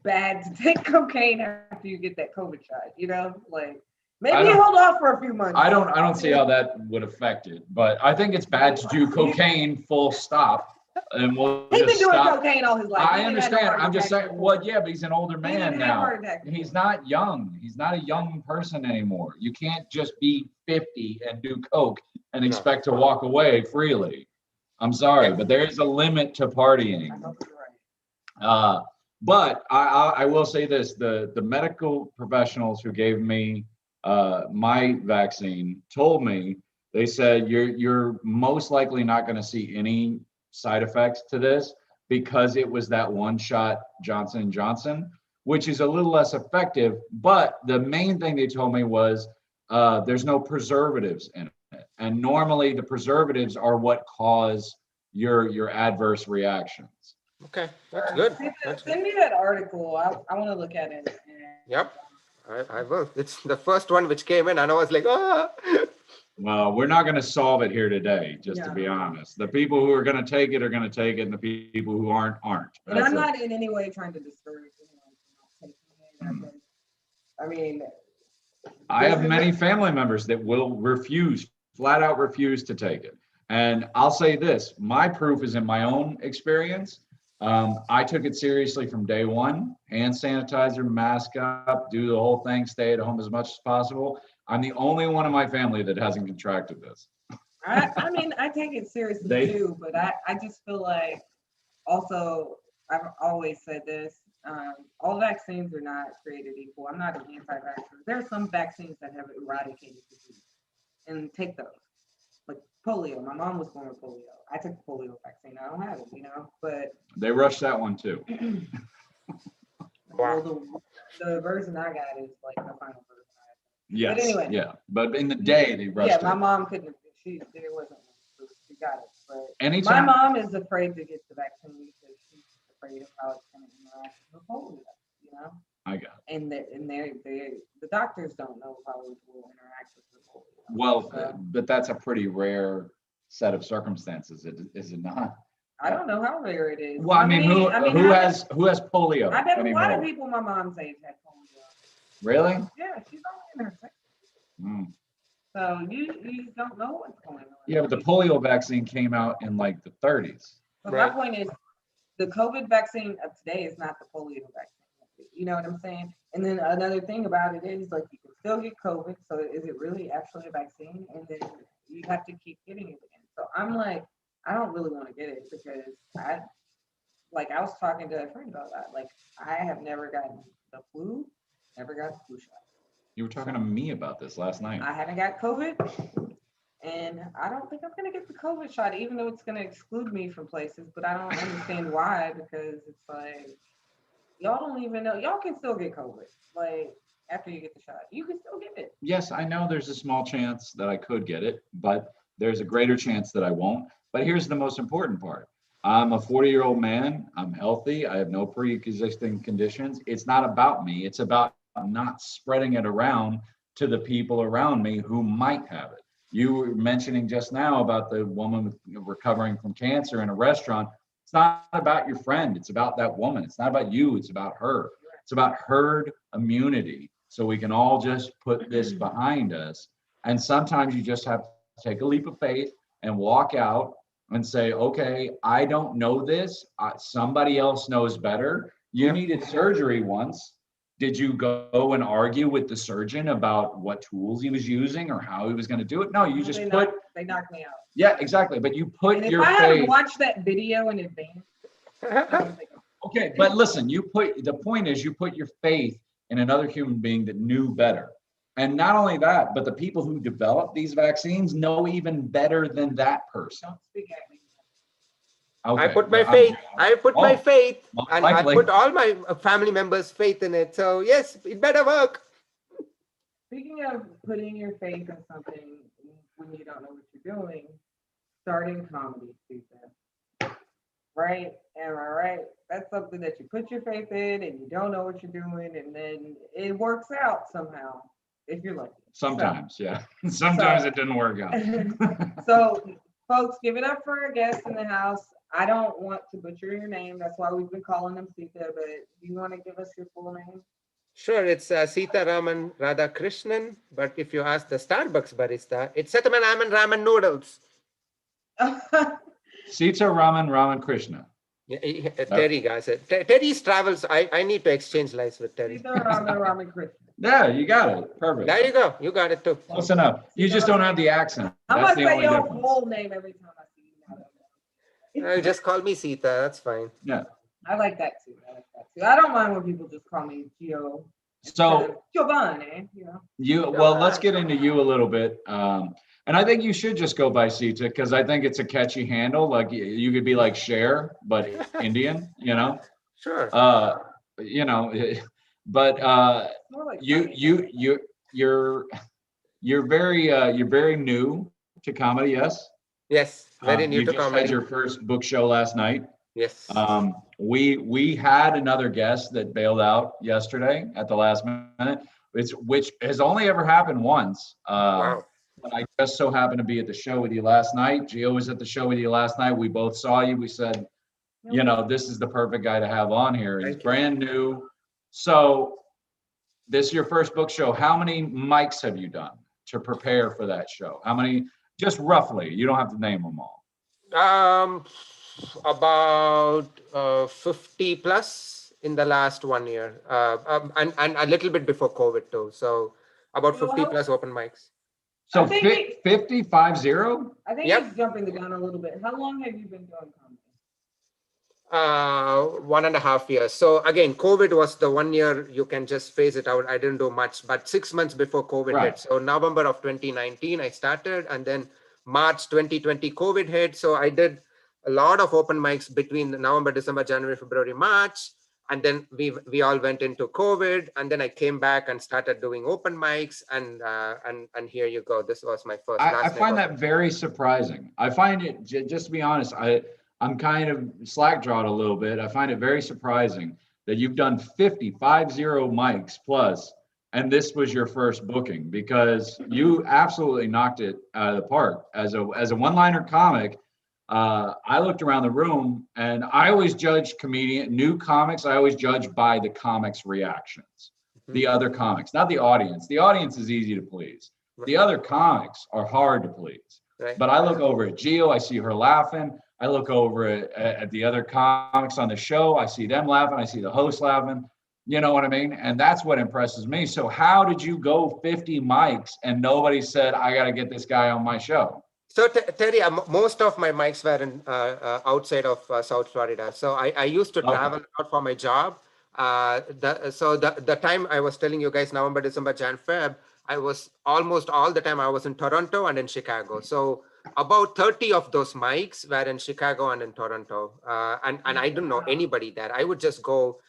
Speaker 1: bad to take cocaine after you get that COVID shot, you know, like maybe hold off for a few months.
Speaker 3: I don't see how that would affect it, but I think it's bad to do cocaine full stop. And we'll
Speaker 1: He's been
Speaker 3: just
Speaker 1: doing
Speaker 3: stop.
Speaker 1: cocaine all his life.
Speaker 3: I understand. I'm just saying, well, yeah, but he's an older man now. He's not young. He's not a young person anymore. You can't just be 50 and do coke and expect to walk away freely. I'm sorry, but there is a limit to partying. But I will say this, the medical professionals who gave me my vaccine told me, they said you're most likely not going to see any side effects to this because it was that one shot Johnson & Johnson, which is a little less effective. But the main thing they told me was there's no preservatives in it. And normally the preservatives are what cause your adverse reactions.
Speaker 2: Okay, that's good.
Speaker 1: Send me that article. I want to look at it.
Speaker 2: Yep, I will. It's the first one which came in, and I was like, ah.
Speaker 3: Well, we're not going to solve it here today, just to be
Speaker 1: Yeah.
Speaker 3: honest. The people who are going to take it are going to take it, and the people who aren't.
Speaker 1: And
Speaker 3: That's
Speaker 1: I'm
Speaker 3: it.
Speaker 1: not in any way trying to discourage anyone from not taking it. I mean,
Speaker 3: I have many family members that will refuse, flat out refuse to take it. And I'll say this, my proof is in my own experience. I took it seriously from day one, hand sanitizer, mask up, do the whole thing, stay at home as much as possible. I'm the only one in my family that hasn't contracted this.
Speaker 1: I mean, I take it seriously too, but I just feel like also, I've always said this, all vaccines are not created equal. I'm not an anti-vaxxer. There are some vaccines that have eradicated disease, and take those. Like polio, my mom was born with polio. I took the polio vaccine. I don't have it, but
Speaker 3: They rushed that one too.
Speaker 1: well, the version I got is like the final version.
Speaker 3: Yes,
Speaker 1: anyway.
Speaker 3: yeah. But in the day, they rushed
Speaker 1: Yeah,
Speaker 3: it.
Speaker 1: my mom couldn't. There wasn't. She got it, but
Speaker 3: Anytime.
Speaker 1: my mom is afraid to get the vaccine because she's afraid of how it's going to interact with polio.
Speaker 3: I got it.
Speaker 1: And the doctors don't know how it will interact with the polio.
Speaker 3: Well,
Speaker 1: So,
Speaker 3: but that's a pretty rare set of circumstances, is it not?
Speaker 1: I don't know how rare it is.
Speaker 3: Well, I mean, who has polio
Speaker 1: I bet a lot of
Speaker 3: anymore?
Speaker 1: people my mom's age had polio.
Speaker 3: Really?
Speaker 1: Yeah, she's only in her 60s.
Speaker 3: Mm.
Speaker 1: So you don't know what's going on.
Speaker 3: Yeah, but the polio vaccine came out in like the 30s.
Speaker 1: But
Speaker 2: Right.
Speaker 1: my point is, the COVID vaccine of today is not the polio vaccine. You know what I'm saying? And then another thing about it is, like, you can still get COVID. So is it really actually a vaccine? And then you have to keep getting it again. So I'm like, I don't really want to get it because I was talking to a friend about that. Like, I have never gotten the flu, never got the flu shot.
Speaker 3: You were talking to me about this last night.
Speaker 1: I haven't got COVID, and I don't think I'm gonna get the COVID shot, even though it's gonna exclude me from places. But I don't understand why, because it's like y'all don't even know. Y'all can still get COVID, like after you get the shot, you can still get it.
Speaker 3: Yes, I know there's a small chance that I could get it, but there's a greater chance that I won't. But here's the most important part. I'm a 40-year-old man. I'm healthy. I have no pre-existing conditions. It's not about me. It's about not spreading it around to the people around me who might have it. You were mentioning just now about the woman recovering from cancer in a restaurant. It's not about your friend. It's about that woman. It's not about you. It's about her. It's about herd immunity. So we can all just put this behind us. And sometimes you just have to take a leap of faith and walk out and say, okay, I don't know this. Somebody else knows better. You needed surgery once. Did you go and argue with the surgeon about what tools he was using or how he was going to do it? No, you just
Speaker 1: they knocked me out.
Speaker 3: Yeah, exactly. But you put
Speaker 1: And if
Speaker 3: your
Speaker 1: I hadn't
Speaker 3: faith.
Speaker 1: watched that video in advance, I don't think
Speaker 3: Okay, but listen, the point is you put your faith in another human being that knew better. And not only that, but the people who develop these vaccines know even better than that person.
Speaker 1: don't speak at me.
Speaker 3: Okay,
Speaker 2: I put my
Speaker 3: but
Speaker 2: faith. I put my faith,
Speaker 3: most
Speaker 2: and I
Speaker 3: likely.
Speaker 2: put all my family members' faith in it. So yes, it better work.
Speaker 1: Speaking of putting your faith in something when you don't know what you're doing, starting comedy, Susan. Right? Am I right? That's something that you put your faith in and you don't know what you're doing, and then it works out somehow if you're lucky.
Speaker 3: Sometimes, yeah. Sometimes
Speaker 1: So-
Speaker 3: it didn't work out.
Speaker 1: So, folks, give it up for our guest in the house. I don't want to butcher your name. That's why we've been calling him Sita, but do you want to give us your full name?
Speaker 2: Sure, it's Sita Raman Radhakrishnan, but if you ask the Starbucks barista, it's Setamaman Raman Noodles.
Speaker 3: Sita Raman Krishna.
Speaker 2: Terry, guys. Terry's travels. I need to exchange lives with Terry.
Speaker 1: Sita Raman Krishna.
Speaker 3: Yeah, you got it. Perfect.
Speaker 2: There you go. You got it too.
Speaker 3: Close enough. You just don't have the accent.
Speaker 1: I'm
Speaker 3: That's
Speaker 1: gonna
Speaker 3: the
Speaker 1: say
Speaker 3: only
Speaker 1: your
Speaker 3: difference.
Speaker 1: whole name every time I see you.
Speaker 2: Just call me Sita. That's fine.
Speaker 3: Yeah.
Speaker 1: I like that too. I don't mind when people just call me Gio.
Speaker 3: So
Speaker 1: Giovanni,
Speaker 3: well, let's get into you a little bit. And I think you should just go by Sita because I think it's a catchy handle. Like you could be like Cher, but Indian,
Speaker 2: Sure.
Speaker 3: you know, but
Speaker 1: more like
Speaker 3: you
Speaker 1: funny.
Speaker 3: you're very new to comedy, yes?
Speaker 2: Yes, very new
Speaker 3: You
Speaker 2: to
Speaker 3: just had
Speaker 2: comedy.
Speaker 3: your first book show last night.
Speaker 2: Yes.
Speaker 3: We had another guest that bailed out yesterday at the last minute, which has only ever happened once.
Speaker 2: Wow.
Speaker 3: But I just so happened to be at the show with you last night. Gio was at the show with you last night. We both saw you. We said, this is the perfect guy to have on here. He's brand new. So this is your first book show. How many mics have you done to prepare for that show? How many, just roughly? You don't have to name them all.
Speaker 2: About 50 plus in the last 1 year, and a little bit before COVID too. So about 50 plus open mics.
Speaker 3: So
Speaker 1: I think
Speaker 3: 50, 50?
Speaker 1: I think
Speaker 2: Yep.
Speaker 1: he's jumping the gun a little bit. How long have you been doing comedy?
Speaker 2: 1.5 years. So again, COVID was the 1 year, you can just phase it out. I didn't do much, but 6 months before COVID
Speaker 3: Right.
Speaker 2: hit. So November of 2019, I started, and then March 2020, COVID hit. So I did a lot of open mics between November, December, January, February, March. And then we all went into COVID, and then I came back and started doing open mics, and here you go. This was my first.
Speaker 3: I find that very surprising. I find it, just to be honest, I'm kind of slack-jawed a little bit. I find it very surprising that you've done 50 mics plus, and this was your first booking, because you absolutely knocked it out of the park. As a one-liner comic, I looked around the room, and I always judge new comics. I always judge by the comics' reactions, the other comics, not the audience. The audience is easy to please. The other comics are hard to please.
Speaker 2: Right.
Speaker 3: But I look over at Gio, I see her laughing. I look over at the other comics on the show. I see them laughing. I see the host laughing. You know what I mean? And that's what impresses me. So how did you go 50 mics and nobody said, I got to get this guy on my show?
Speaker 2: So Terry, most of my mics were in outside of South Florida. So I used to travel out for my job. The time I was telling you guys, November, December, Jan, Feb, I was almost all the time I was in Toronto and in Chicago. So about 30 of those mics were in Chicago and in Toronto. And I didn't know anybody there. I would just go.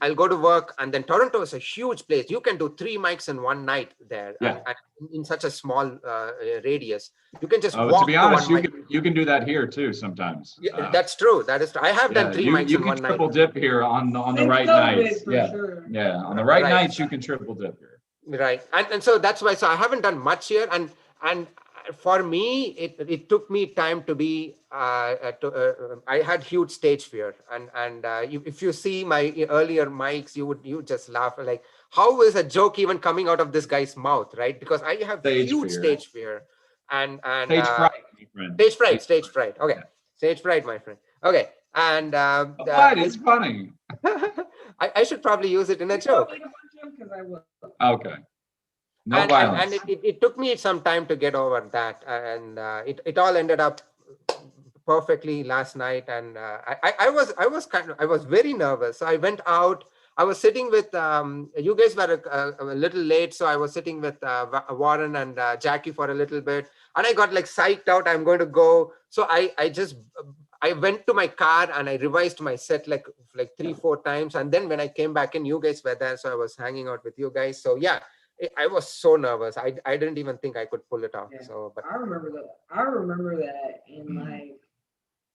Speaker 2: I'll go to work, and then Toronto is a huge place. You can do 3 mics in one night there, and in such a small radius. You can just walk.
Speaker 3: To be honest,
Speaker 2: to one
Speaker 3: you can do that here too sometimes.
Speaker 2: Yeah, that's true. That is true. I have done 3 mics in one night.
Speaker 3: You can triple dip here on the right nights. Yeah, on the right nights you can triple dip here.
Speaker 2: Right, and so that's why. So I haven't done much here, and for me, it took me time to be. I had huge stage fear, and if you see my earlier mics, you just laugh like, how is a joke even coming out of this guy's mouth, right? Because I have huge stage fear, and
Speaker 3: stage fright, my friend.
Speaker 2: Stage fright. Okay, yeah. Stage fright, my friend. Okay, and
Speaker 3: what? It's funny.
Speaker 2: I should probably use it in a joke.
Speaker 3: Okay. No
Speaker 2: violence. And it took me some time to get over that, and it all ended up perfectly last night. And I was very nervous. So I went out. I was sitting with you guys were a little late, so I was sitting with Warren and Jackie for a little bit, and I got like psyched out. I'm going to go. So I went to my car and I revised my set like 3-4 times, and then when I came back in, you guys were there, so I was hanging out with you guys. So yeah. I was so nervous. I didn't even think I could pull it off. Yeah. So, but
Speaker 1: I remember that, and like,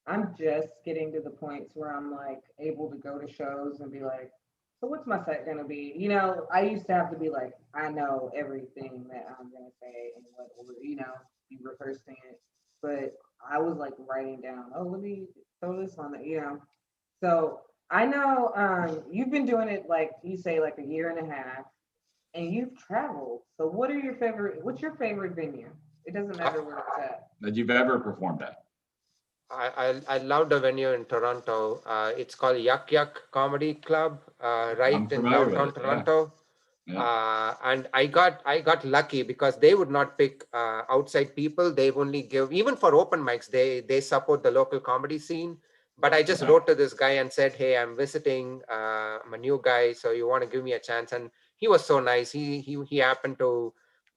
Speaker 1: I'm just getting to the points where I'm like able to go to shows and be like, so what's my set gonna be? You know, I used to have to be like, I know everything that I'm gonna say and what order, be rehearsing it. But I was like writing down, let me throw this on the, So I know you've been doing it like you say like 1.5 years. And you've traveled. So what's your favorite venue? It doesn't matter where it's at.
Speaker 3: That you've ever performed at?
Speaker 2: I love the venue in Toronto. It's called Yuck Yuck Comedy Club, right in downtown Toronto. Yeah. And I got lucky because they would not pick outside people. They only give, even for open mics, they support the local comedy scene. But I just wrote to this guy and said, hey, I'm visiting, I'm a new guy, so you want to give me a chance? And he was so nice. He happened to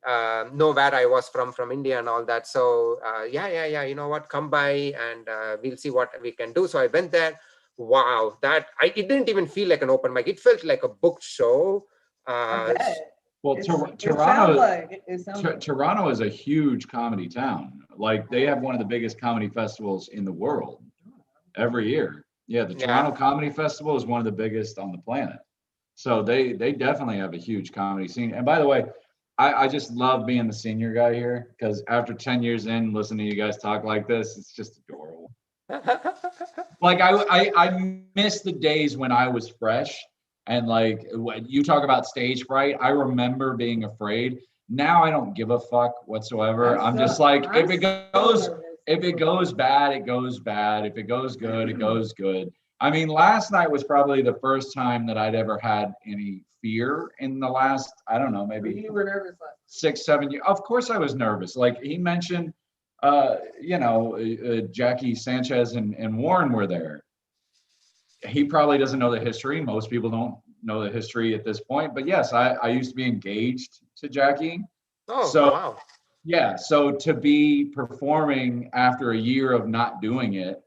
Speaker 2: know where I was from India and all that. So yeah, you know what, come by and we'll see what we can do. So I went there. Wow, it didn't even feel like an open mic. It felt like a booked show.
Speaker 1: I bet.
Speaker 3: Well,
Speaker 1: It sounds
Speaker 3: Toronto,
Speaker 1: like it sounds like
Speaker 3: Toronto is a huge comedy town. Like they have one of the biggest comedy festivals in the world every year. Yeah, the
Speaker 2: Yeah.
Speaker 3: Toronto Comedy Festival is one of the biggest on the planet. So they definitely have a huge comedy scene. And by the way, I just love being the senior guy here because after 10 years in, listening to you guys talk like this, it's just adorable. Like I miss the days when I was fresh and like when you talk about stage fright, I remember being afraid. Now I don't give a fuck whatsoever. I'm just like, if it goes bad, it goes bad. If it goes good, it goes good. I mean, last night was probably the first time that I'd ever had any fear in the last, I don't know, maybe
Speaker 1: you were nervous last
Speaker 3: 6, 7 years. Of course I was nervous. Like he mentioned, Jackie Sanchez and Warren were there. He probably doesn't know the history. Most people don't know the history at this point. But yes, I used to be engaged to Jackie.
Speaker 2: Oh,
Speaker 3: So
Speaker 2: wow.
Speaker 3: yeah, so to be performing after a year of not doing it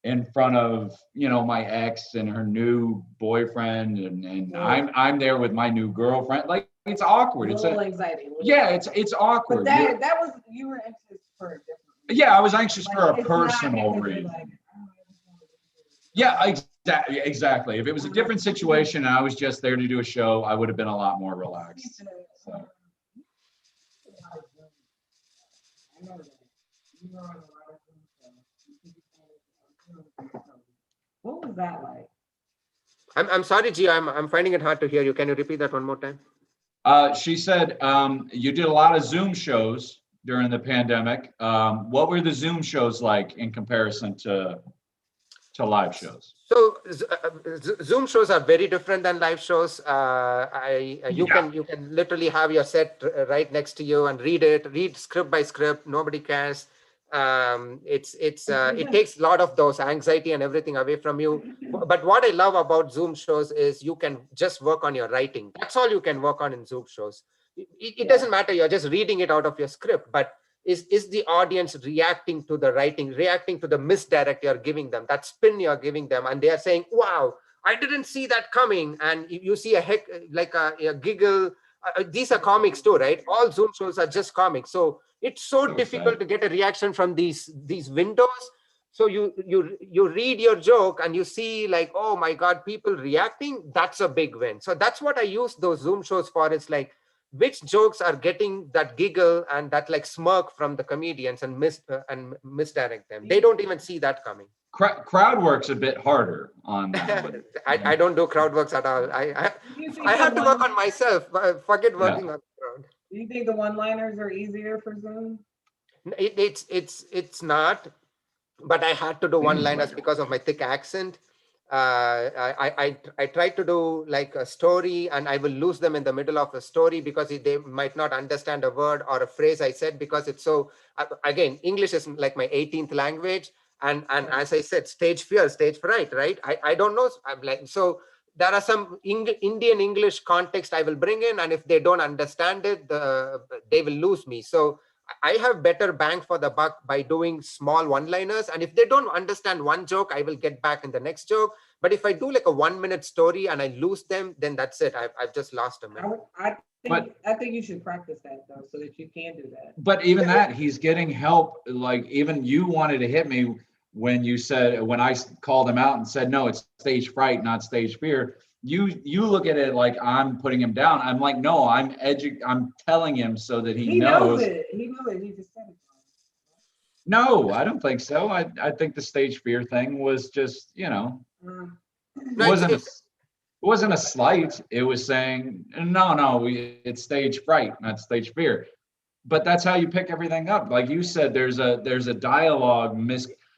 Speaker 3: in front of my ex and her new boyfriend, and I'm there with my new girlfriend, like it's awkward. It's
Speaker 1: anxiety.
Speaker 3: It's awkward.
Speaker 1: But that was, you were anxious for a different reason.
Speaker 3: Yeah, I was anxious for a
Speaker 1: It's not
Speaker 3: personal
Speaker 1: because you're
Speaker 3: reason.
Speaker 1: like, oh, I just wanna do this.
Speaker 3: Yeah, exactly. If it was a different situation and I was just there to do a show, I would have been a lot more relaxed. So.
Speaker 1: What was that like?
Speaker 2: I'm sorry, G. I'm finding it hard to hear you. Can you repeat that one more time?
Speaker 3: She said you did a lot of Zoom shows during the pandemic. What were the Zoom shows like in comparison to live shows?
Speaker 2: So Zoom shows are very different than live shows. You can literally have your set right next to you and read script by script. Nobody cares. It takes a lot of those anxiety and everything away from you. But what I love about Zoom shows is you can just work on your writing. That's all you can work on in Zoom shows. It doesn't matter. You're just reading it out of your script, but is the audience reacting to the writing, reacting to the misdirect you're giving them, that spin you're giving them, and they are saying, wow, I didn't see that coming, and you see a giggle. These are comics too, right? All Zoom shows are just comics, so it's so difficult to get a reaction from these windows. So you read your joke and you see like, oh my God, people reacting. That's a big win. So that's what I use those Zoom shows for. It's like, which jokes are getting that giggle and that like smirk from the comedians and misdirect them. They don't even see that coming.
Speaker 3: Crowd work's a bit harder on that one.
Speaker 2: I don't do crowd works at all. I have to work on myself. Forget working on crowd.
Speaker 1: Do you think the one-liners are easier for Zoom?
Speaker 2: It's not, but I had to do one-liners because of my thick accent. I try to do like a story and I will lose them in the middle of a story because they might not understand a word or a phrase I said, because it's so, again, English is like my 18th language. And as I said, stage fear, stage fright, right? I don't know. I'm like, so there are some Indian English context I will bring in, and if they don't understand it, they will lose me. So I have better bang for the buck by doing small one-liners. And if they don't understand one joke, I will get back in the next joke. But if I do like a 1-minute story and I lose them, then that's it. I've just lost a minute.
Speaker 1: I think you should practice that though, so that you can do that.
Speaker 3: But even that, he's getting help. Like even you wanted to hit me when I called him out and said, no, it's stage fright, not stage fear. You look at it like I'm putting him down. I'm like, no, I'm telling him so that he knows.
Speaker 1: He knows it. He just said it.
Speaker 3: No, I don't think so. I think the stage fear thing was just, it wasn't a slight. It was saying, no, it's stage fright, not stage fear. But that's how you pick everything up. Like you said, there's a dialogue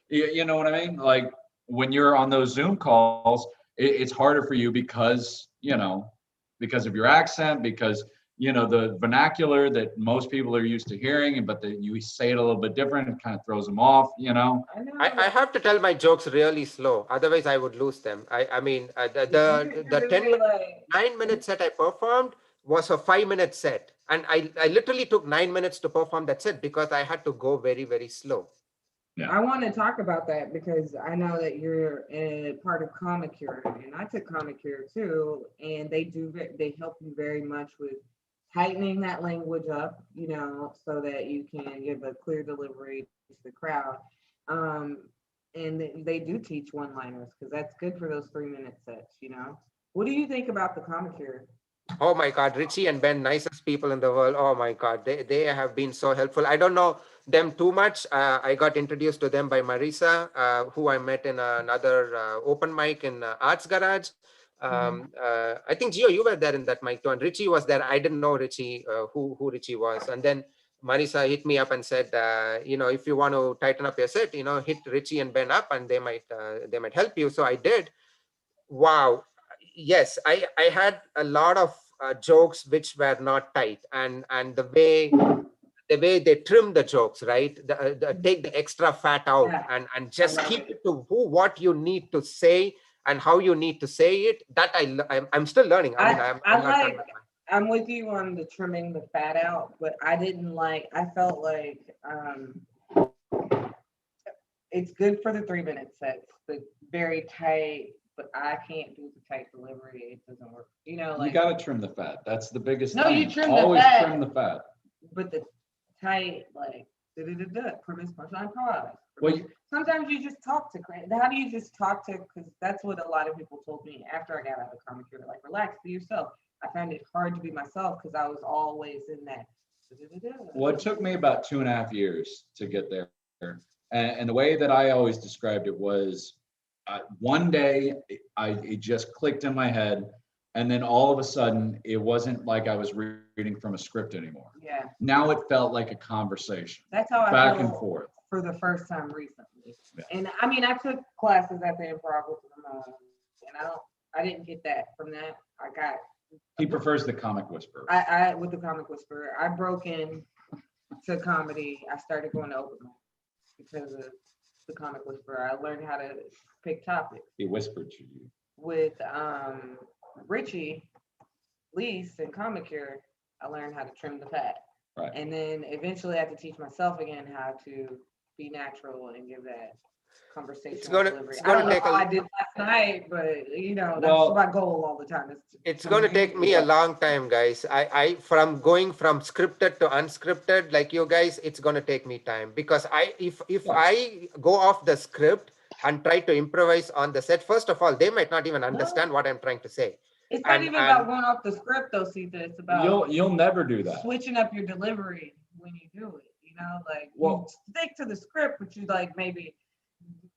Speaker 3: you know what I mean? Like when you're on those Zoom calls, it's harder for you because of your accent, because the vernacular that most people are used to hearing, but that you say it a little bit different, it kind of throws them off,
Speaker 2: I have to tell my jokes really slow, otherwise I would lose them. I mean, the 9-minute set I performed, was a 5-minute set. And I literally took 9 minutes to perform that set because I had to go very, very slow.
Speaker 1: I want to talk about that because I know that you're a part of Comic Cure, and I took Comic Cure too, and they help you very much with tightening that language up, you know, so that you can give a clear delivery to the crowd. And they do teach one-liners because that's good for those 3-minute sets, you know. What do you think about the Comic Cure?
Speaker 2: Oh my God, Richie and Ben, nicest people in the world. Oh my God, they have been so helpful. I don't know them too much. I got introduced to them by Marisa, who I met in another open mic in Arts Garage. I think Gio, you were there in that mic too, and Richie was there. I didn't know Richie, who Richie was, and then Marisa hit me up and said, you know, if you want to tighten up your set, you know, hit Richie and Ben up, and they might help you. So I did. Wow. Yes, I had a lot of jokes which were not tight, and the way they trim the jokes, right? Take the extra fat out and just keep it to what you need to say and how you need to say it. That I'm still learning. I mean,
Speaker 1: I'm with you on the trimming the fat out, but I felt like it's good for the 3-minute sets, the very tight, but I can't do the tight delivery. It doesn't work. You know, like
Speaker 3: you got to trim the fat. That's the biggest
Speaker 1: no,
Speaker 3: thing.
Speaker 1: you trim
Speaker 3: Always
Speaker 1: the fat.
Speaker 3: trim the fat.
Speaker 1: But the tight, like, premise, punchline, pause.
Speaker 3: Well,
Speaker 1: sometimes you just talk to, how do you just talk to, because that's what a lot of people told me after I got out of Comic Cure, like, relax, be yourself. I found it hard to be myself because I was always in that.
Speaker 3: Well, it took me about 2.5 years to get there. And the way that I always described it was, one day it just clicked in my head, and then all of a sudden it wasn't like I was reading from a script anymore.
Speaker 1: Yeah.
Speaker 3: Now it felt like a conversation.
Speaker 1: That's how I
Speaker 3: back
Speaker 1: feel
Speaker 3: and forth
Speaker 1: for the first time recently.
Speaker 3: Yeah.
Speaker 1: And I mean, I took classes at the Improv with Ramon, and I didn't get that from that.
Speaker 3: He prefers the Comic Whisperer.
Speaker 1: I with the Comic Whisperer, I broke in to comedy. I started going to open mic because of the Comic Whisperer. I learned how to pick topics.
Speaker 3: He whispered to you.
Speaker 1: With Richie Lease and Comic Cure, I learned how to trim the fat.
Speaker 3: Right.
Speaker 1: And then eventually I had to teach myself again how to be natural and give that conversational delivery. I don't know how I did last night, but you know, that's my goal all the time.
Speaker 2: It's going to take me a long time, guys. I from going from scripted to unscripted, like you guys, it's going to take me time because if I go off the script and try to improvise on the set, first of all, they might not even understand what I'm trying to say.
Speaker 1: It's not even about going off the script, though, Sita. It's about
Speaker 3: you'll never do that.
Speaker 1: Switching up your delivery when you do it. You know, like you stick to the script, but you like maybe,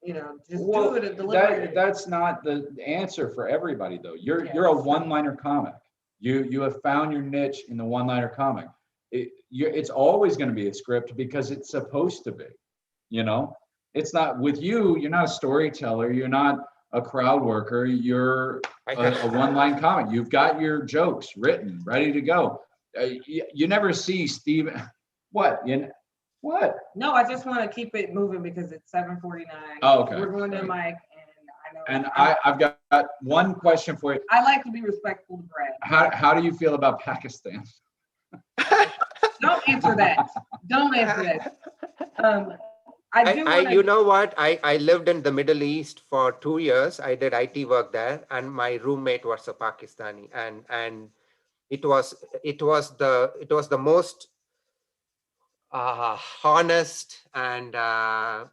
Speaker 1: you know, just do it at delivery.
Speaker 3: That's not the answer for everybody, though. You're a one-liner comic. You have found your niche in the one-liner comic. It's always going to be a script because it's supposed to be. You know, it's not with you. You're not a storyteller. You're not a crowd worker. You're a one-line comic. You've got your jokes written, ready to go. You never see Steven. What? What?
Speaker 1: No, I just want to keep it moving because it's 7:49.
Speaker 3: Oh, okay.
Speaker 1: We're going to Mike, and I know.
Speaker 3: And I've got one question for you.
Speaker 1: I like to be respectful to Brad.
Speaker 3: How do you feel about Pakistan?
Speaker 1: Don't answer that. Don't answer that.
Speaker 2: You know what? I lived in the Middle East for 2 years. I did IT work there, and my roommate was a Pakistani, and it was the most honest and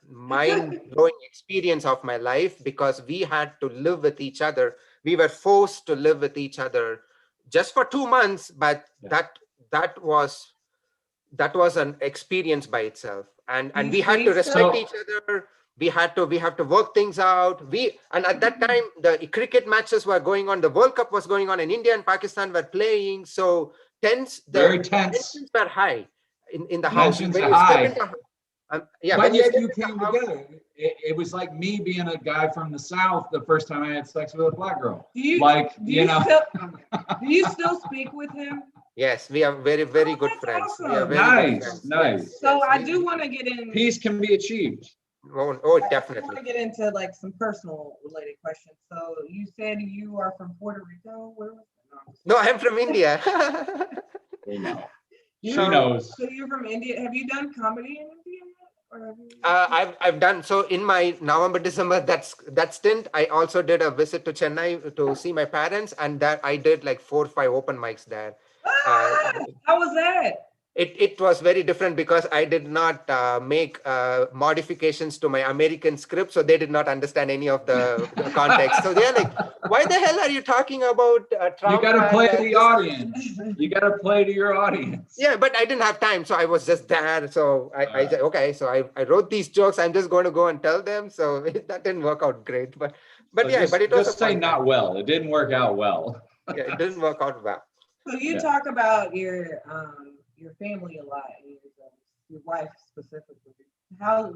Speaker 2: mind-blowing experience of my life because we had to live with each other. We were forced to live with each other just for 2 months, but that was an experience by itself. And we had to respect each other. We have to work things out. And at that time, the cricket matches were going on. The World Cup was going on, and India and Pakistan were playing. So
Speaker 3: very tense.
Speaker 2: Tensions were high in the house.
Speaker 3: Tensions are high.
Speaker 2: But
Speaker 3: if you came together, it was like me being a guy from the South the first time I had sex with a black girl.
Speaker 1: Do you still speak with him?
Speaker 2: Yes, we are very, very good friends.
Speaker 1: Awesome.
Speaker 2: We are very good friends.
Speaker 3: Nice.
Speaker 1: So I do want to get in.
Speaker 3: Peace can be achieved.
Speaker 2: Oh, definitely.
Speaker 1: I want to get into like some personal related questions. So you said you are from Puerto Rico. Where was
Speaker 2: No, I'm from India.
Speaker 3: We know. She
Speaker 1: So-
Speaker 3: knows.
Speaker 1: So you're from India. Have you done comedy in India yet? Or have you?
Speaker 2: I've done so in my November December that stint. I also did a visit to Chennai to see my parents, and that I did like 4 or 5 open mics there.
Speaker 1: How was that?
Speaker 2: It was very different because I did not make modifications to my American script, so they did not understand any of the context. So they're like, "Why the hell are you talking about trauma?"
Speaker 3: You got to play
Speaker 2: and
Speaker 3: to the
Speaker 2: this?"
Speaker 3: audience. You got to play to your audience.
Speaker 2: Yeah, but I didn't have time, so I was just there. So I said, okay, so I wrote these jokes. I'm just going to go and tell them. So that didn't work out great, but
Speaker 3: So
Speaker 2: yeah,
Speaker 3: just,
Speaker 2: but it was
Speaker 3: just
Speaker 2: a
Speaker 3: say
Speaker 2: fun
Speaker 3: not
Speaker 2: time.
Speaker 3: well. It didn't work out well.
Speaker 2: Yeah, it didn't work out well.
Speaker 1: So you
Speaker 3: Yeah.
Speaker 1: talk about your family a lot, and your wife specifically.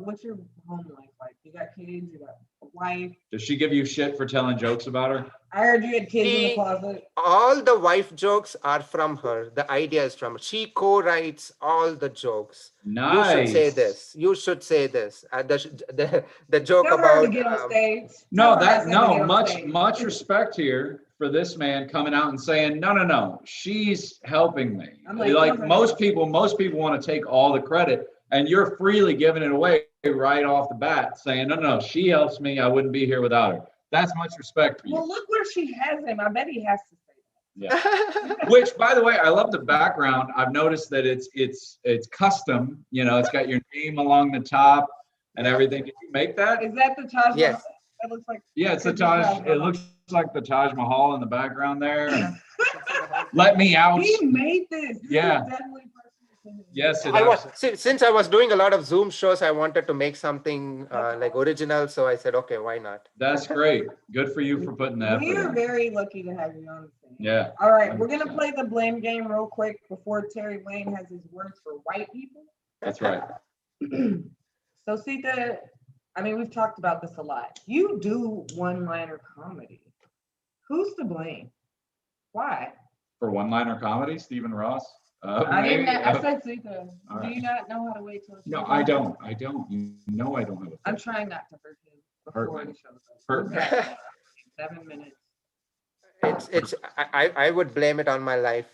Speaker 1: What's your home life like? You got kids, you got a wife.
Speaker 3: Does she give you shit for telling jokes about her?
Speaker 1: I heard you had kids in the
Speaker 2: She-
Speaker 1: closet.
Speaker 2: All the wife jokes are from her. The idea is from her. She co-writes all the jokes.
Speaker 3: Nice.
Speaker 2: You should say this. You should say this. The joke
Speaker 1: Tell her to
Speaker 2: about
Speaker 1: get on stage.
Speaker 3: No,
Speaker 1: Tell her I said to get on
Speaker 3: much
Speaker 1: stage.
Speaker 3: respect here for this man coming out and saying, no, she's helping me.
Speaker 1: I'm like,
Speaker 3: Like
Speaker 1: "No, no,
Speaker 3: most people want to take all the credit, and you're freely giving it away right off the bat, saying, no, she helps me. I wouldn't be here without her. That's much respect for you.
Speaker 1: Well, look where she has him. I bet he has to say that.
Speaker 3: Which, by the way, I love the background. I've noticed that it's custom. You know, it's got your name along the top and everything. Did you make that?
Speaker 1: Is that the Taj Mahal?
Speaker 2: Yes.
Speaker 1: That looks like.
Speaker 3: Yeah, it's the
Speaker 1: could be Taj
Speaker 3: Taj. It
Speaker 1: Mahal.
Speaker 3: looks like the Taj Mahal in the background there. Let me out.
Speaker 1: He made this. This
Speaker 3: Yeah.
Speaker 1: is definitely personal.
Speaker 3: Yes, it
Speaker 2: I was
Speaker 3: is.
Speaker 2: since I was doing a lot of Zoom shows, I wanted to make something like original. So I said, okay, why not?
Speaker 3: That's great. Good for you for putting that.
Speaker 1: We are
Speaker 3: in.
Speaker 1: very lucky to have you on the thing.
Speaker 3: Yeah.
Speaker 1: All right, we're gonna
Speaker 3: 100%.
Speaker 1: play the blame game real quick before Terry Lane has his words for white people.
Speaker 3: That's right.
Speaker 1: So Sita, I mean, we've talked about this a lot. You do one-liner comedy. Who's to blame? Why?
Speaker 3: For one-liner comedy, Stephen Ross.
Speaker 1: I didn't.
Speaker 3: maybe?
Speaker 1: I said Sita.
Speaker 3: All
Speaker 1: Do you not know how to wait till?
Speaker 3: No, I don't. I don't. You know I don't have a.
Speaker 1: I'm trying not to hurt him before
Speaker 3: Hurt
Speaker 1: the
Speaker 3: me.
Speaker 1: show's
Speaker 3: Hurt
Speaker 1: over.
Speaker 3: me.
Speaker 1: 7 minutes.
Speaker 2: I would blame it on my life.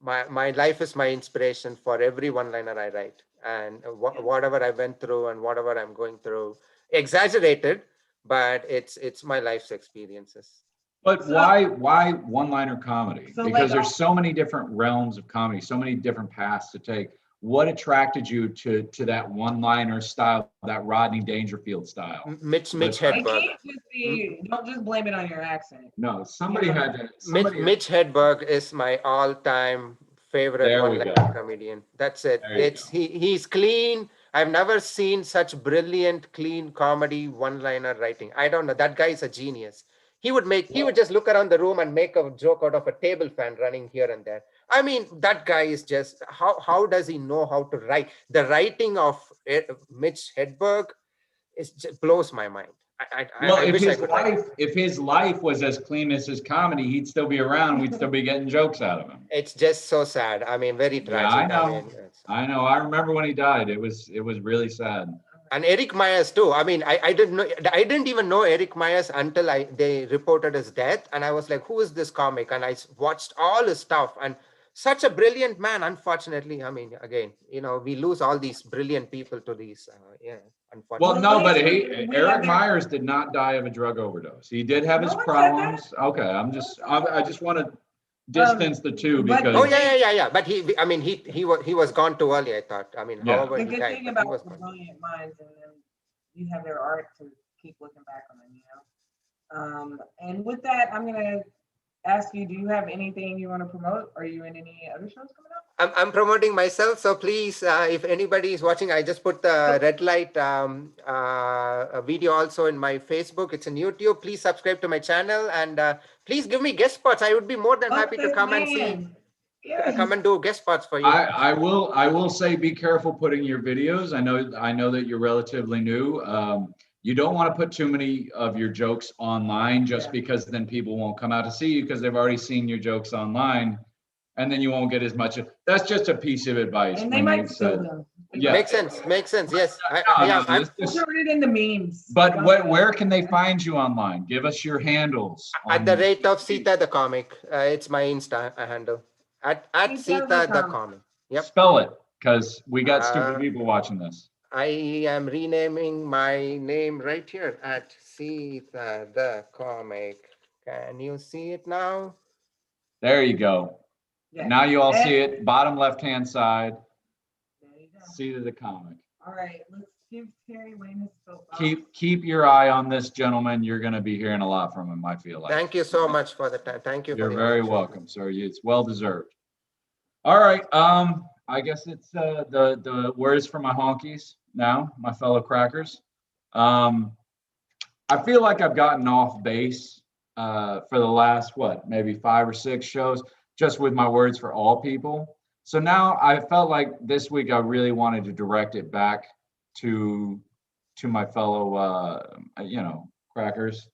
Speaker 2: My life is my inspiration for every one-liner I write, and whatever I went through and whatever I'm going through, exaggerated, but it's my life's experiences.
Speaker 3: But why one-liner comedy?
Speaker 1: So,
Speaker 3: Because
Speaker 1: like,
Speaker 3: there's so many different realms of comedy, so many different paths to take. What attracted you to that one-liner style, that Rodney Dangerfield style?
Speaker 2: Mitch
Speaker 3: It
Speaker 1: It
Speaker 2: Hedberg.
Speaker 1: can't just be. Don't just blame it on your accent.
Speaker 3: No, somebody had to.
Speaker 2: Mitch Hedberg is my all-time favorite
Speaker 3: There we
Speaker 2: one-liner
Speaker 3: go.
Speaker 2: comedian. That's it.
Speaker 3: There you
Speaker 2: It's he's clean. I've never seen such brilliant, clean comedy one-liner writing. I don't know. That guy is a genius. He would just look around the room and make a joke out of a table fan running here and there. I mean, that guy is just, how does he know how to write? The writing of Mitch Hedberg blows my mind.
Speaker 3: Well,
Speaker 2: I
Speaker 3: if
Speaker 2: wish I
Speaker 3: his
Speaker 2: could write.
Speaker 3: life was as clean as his comedy, he'd still be around. We'd still be getting jokes out of him.
Speaker 2: It's just so sad. I mean, very
Speaker 3: Yeah, I
Speaker 2: tragic.
Speaker 3: know.
Speaker 2: It's-
Speaker 3: I know. I remember when he died. It was really sad.
Speaker 2: And Eric Myers too. I mean, I didn't even know Eric Myers until they reported his death, and I was like, who is this comic? And I watched all his stuff, and such a brilliant man. Unfortunately, I mean, again, we lose all these brilliant people to these. Unfortunately.
Speaker 3: Well, no, but
Speaker 1: we
Speaker 3: Eric
Speaker 1: have-
Speaker 3: Myers did not die of a drug overdose. He did have his
Speaker 1: No one said that.
Speaker 3: problems. Okay, I just want to distance the two
Speaker 1: but-
Speaker 3: because
Speaker 2: Oh yeah. But he was gone too early. I thought. I mean,
Speaker 3: Yeah.
Speaker 2: however
Speaker 1: The
Speaker 2: he
Speaker 1: good
Speaker 2: died,
Speaker 1: thing
Speaker 2: but he
Speaker 1: about
Speaker 2: was
Speaker 1: the
Speaker 2: gone.
Speaker 1: brilliant minds, and then you have their art to keep looking back on, And with that, I'm gonna ask you: do you have anything you want to promote? Are you in any other shows coming up?
Speaker 2: I'm promoting myself, so please, if anybody is watching, I just put the red light a video also in my Facebook. It's in YouTube. Please subscribe to my channel, and please give me guest spots. I would be more than happy to come and see,
Speaker 1: Yeah.
Speaker 2: come and do guest spots for you.
Speaker 3: I will say be careful putting your videos. I know that you're relatively new. You don't want to put too many of your jokes online just
Speaker 1: Yeah.
Speaker 3: because then people won't come out to see you because they've already seen your jokes online. and then you won't get as much. That's just a piece of advice.
Speaker 1: And they
Speaker 3: when
Speaker 1: might
Speaker 3: you
Speaker 1: steal
Speaker 3: said-
Speaker 1: them.
Speaker 3: Yeah.
Speaker 2: Makes sense. Makes sense. Yes.
Speaker 3: No,
Speaker 2: I'm,
Speaker 3: it's just-
Speaker 1: We'll turn it into memes.
Speaker 3: but where can they find you online? Give us your handles.
Speaker 2: at the
Speaker 3: on-
Speaker 2: rate of Sita the comic. It's my Insta handle. At
Speaker 1: Sita
Speaker 2: Sita
Speaker 1: the
Speaker 2: the
Speaker 1: comic.
Speaker 2: comic. Yep.
Speaker 3: Spell it, because we got stupid
Speaker 2: Uh,
Speaker 3: people watching this.
Speaker 2: I am renaming my name right here at Sita the comic. Can you see it now?
Speaker 3: There you go.
Speaker 1: Yeah.
Speaker 3: Now you all
Speaker 1: Eh.
Speaker 3: see it, bottom left-hand side,
Speaker 1: There you go.
Speaker 3: see the comic.
Speaker 1: All right, let's give Terry Wayne his soapbox.
Speaker 3: Keep your eye on this gentleman. You're going to be hearing a lot from him, I feel like.
Speaker 2: Thank you so much for the time. Thank you.
Speaker 3: You're
Speaker 2: for the
Speaker 3: very
Speaker 2: opportunity.
Speaker 3: welcome, sir. It's well deserved. All right. I guess it's the words for my honkies now, my fellow crackers. I feel like I've gotten off base for the last maybe 5 or 6 shows, just with my words for all people. So now I felt like this week I really wanted to direct it back to my fellow crackers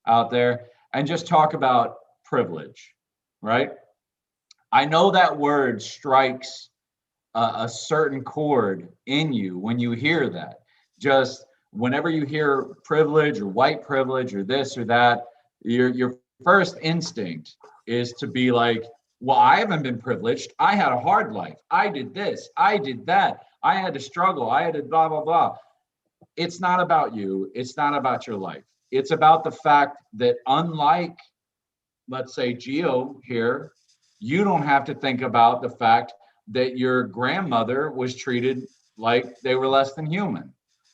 Speaker 3: out there and just talk about privilege, right? I know that word strikes a certain chord in you when you hear that. Just whenever you hear privilege or white privilege or this or that, your first instinct is to be like, well, I haven't been privileged. I had a hard life. I did this. I did that. I had to struggle. I had to blah, blah, blah. It's not about you. It's not about your life. It's about the fact that unlike, let's say, Gio here, you don't have to think about the fact that your grandmother was treated like they were less than human.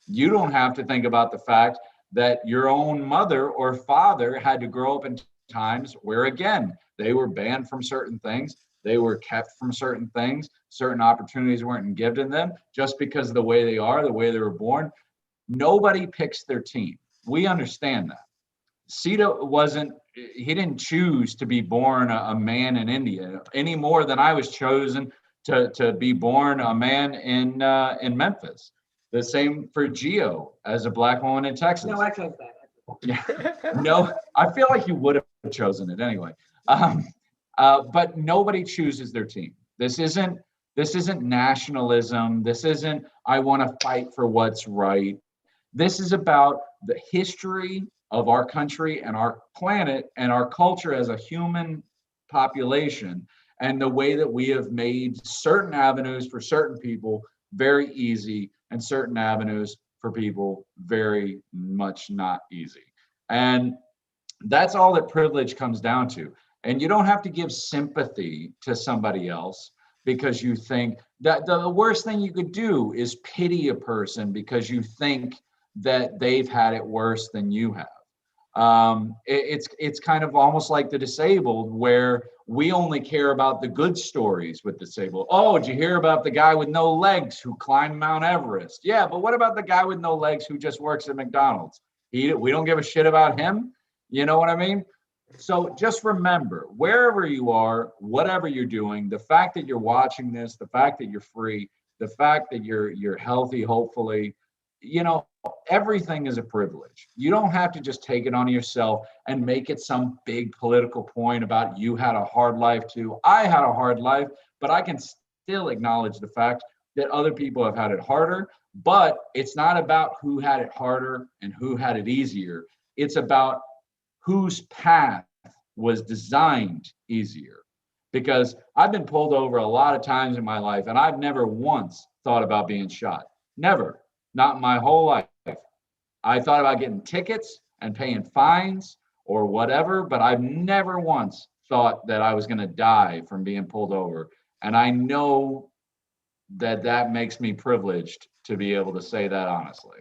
Speaker 3: You don't have to think about the fact that your own mother or father had to grow up in times where, again, they were banned from certain things. They were kept from certain things. Certain opportunities weren't given them just because of the way they are, the way they were born. Nobody picks their team. We understand that. Sita he didn't choose to be born a man in India any more than I was chosen to be born a man in Memphis. The same for Gio as a black woman in Texas.
Speaker 1: No, I chose that.
Speaker 3: Yeah. No, I feel like you would have chosen it anyway. But nobody chooses their team. This isn't nationalism. This isn't I want to fight for what's right. This is about the history of our country and our planet and our culture as a human population, and the way that we have made certain avenues for certain people very easy and certain avenues for people very much not easy. And that's all that privilege comes down to. And you don't have to give sympathy to somebody else because you think that the worst thing you could do is pity a person because you think that they've had it worse than you have. It's kind of almost like the disabled, where we only care about the good stories with disabled. Oh, did you hear about the guy with no legs who climbed Mount Everest? Yeah, but what about the guy with no legs who just works at McDonald's? We don't give a shit about him. You know what I mean? So just remember, wherever you are, whatever you're doing, the fact that you're watching this, the fact that you're free, the fact that you're healthy, hopefully, everything is a privilege. You don't have to just take it on yourself and make it some big political point about you had a hard life too. I had a hard life, but I can still acknowledge the fact that other people have had it harder. But it's not about who had it harder and who had it easier. It's about whose path was designed easier. Because I've been pulled over a lot of times in my life, and I've never once thought about being shot. Never. Not my whole life. I thought about getting tickets and paying fines or whatever, but I've never once thought that I was going to die from being pulled over. And I know that makes me privileged to be able to say that honestly.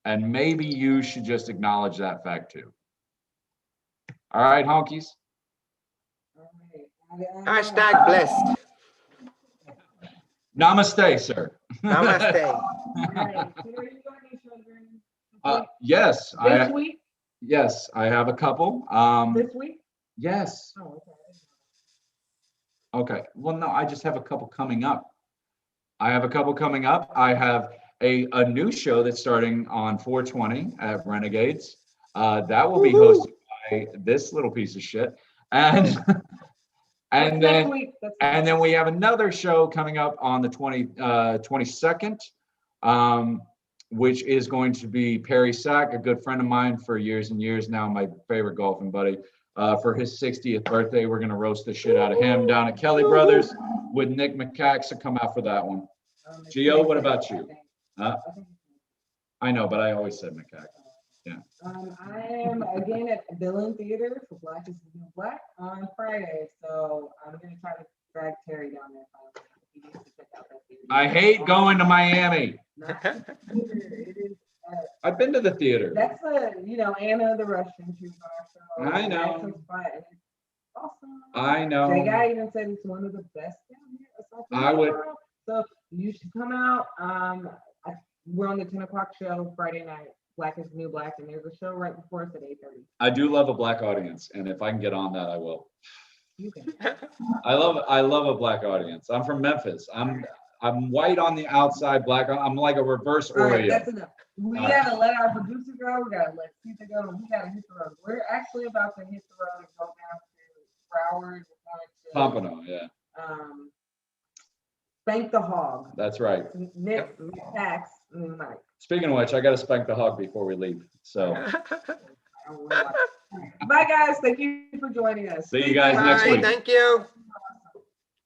Speaker 3: And maybe you should just acknowledge that fact too. All right, honkies.
Speaker 2: Hashtag blessed.
Speaker 3: Namaste, sir.
Speaker 2: Namaste.
Speaker 3: Yes,
Speaker 1: This week?
Speaker 3: yes, I have a couple.
Speaker 1: This week?
Speaker 3: Yes.
Speaker 1: Oh, okay.
Speaker 3: Okay. Well, no, I just have a couple coming up. I have a new show that's starting on 4/20 at Renegades. That will be hosted by this little piece of shit. And And
Speaker 1: Next
Speaker 3: then,
Speaker 1: week, that's
Speaker 3: and then we have another show coming up on the 22nd, which is going to be Perry Sack, a good friend of mine for years and years now, my favorite golfing buddy. For his 60th birthday, we're gonna roast the shit out of him down at Kelly Brothers with Nick McCack. So come out for that one.
Speaker 1: it's
Speaker 3: Gio,
Speaker 1: next
Speaker 3: what
Speaker 1: week,
Speaker 3: about
Speaker 1: I
Speaker 3: you?
Speaker 1: think.
Speaker 3: Huh?
Speaker 1: I think
Speaker 3: I know, but I always said McCack.
Speaker 1: I am again at Villain Theater for Black is the New Black on Friday, so I'm gonna try to drag Terry down there. Finally. He needs to check out that theater.
Speaker 3: I hate going to Miami.
Speaker 1: Not the theater, it is,
Speaker 3: I've been to the theater.
Speaker 1: that's Anna the Russian. She was on our show.
Speaker 3: I know.
Speaker 1: That's some spot, and it's awesome.
Speaker 3: I
Speaker 1: The
Speaker 3: know.
Speaker 1: guy even said it's one of the best down here. aside from
Speaker 3: I would-
Speaker 1: Colorado. So you should come out. We're on the 10 o'clock show Friday night. Black is the New Black, and there's a show right before us at 8:30.
Speaker 3: I do love a black audience, and if I can get on that, I will.
Speaker 1: You can.
Speaker 3: I love a black audience. I'm from Memphis. I'm white on the outside, black on. I'm like a reverse
Speaker 1: All right,
Speaker 3: Oreo.
Speaker 1: that's enough. We gotta let our producer go. We gotta let Keitha go. We gotta hit the road. We're actually about to hit the road and go down to Broward. We're going
Speaker 3: Pompano, yeah,
Speaker 1: to Spank the Hog.
Speaker 3: that's right.
Speaker 1: Nick Tax. Mike.
Speaker 3: Speaking of which, I got to spank the hog before we leave. So
Speaker 1: Bye guys. Thank you for joining us.
Speaker 3: See you guys next
Speaker 2: Bye.
Speaker 3: week.
Speaker 2: Thank you.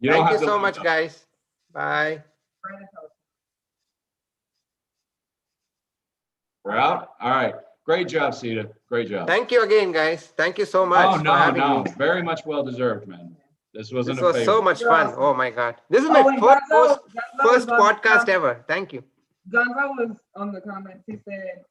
Speaker 3: you don't
Speaker 2: Thank
Speaker 3: have
Speaker 2: you
Speaker 3: to
Speaker 2: so
Speaker 3: leave,
Speaker 2: much,
Speaker 3: though.
Speaker 2: guys. Bye.
Speaker 3: We're out. All right. Great job, Sita. Great job.
Speaker 2: Thank you again, guys. Thank you so much
Speaker 3: Oh
Speaker 2: for
Speaker 3: no,
Speaker 2: having
Speaker 3: no,
Speaker 2: me.
Speaker 3: very much well deserved, man. This wasn't
Speaker 2: This
Speaker 3: a
Speaker 2: was
Speaker 3: favor.
Speaker 2: so much fun. Oh my God. This is my
Speaker 1: Oh, and
Speaker 2: first
Speaker 1: Gonzo was
Speaker 2: first
Speaker 1: on the
Speaker 2: podcast
Speaker 1: comment.
Speaker 2: ever. Thank you.
Speaker 1: Gonzo was on the comments. He said,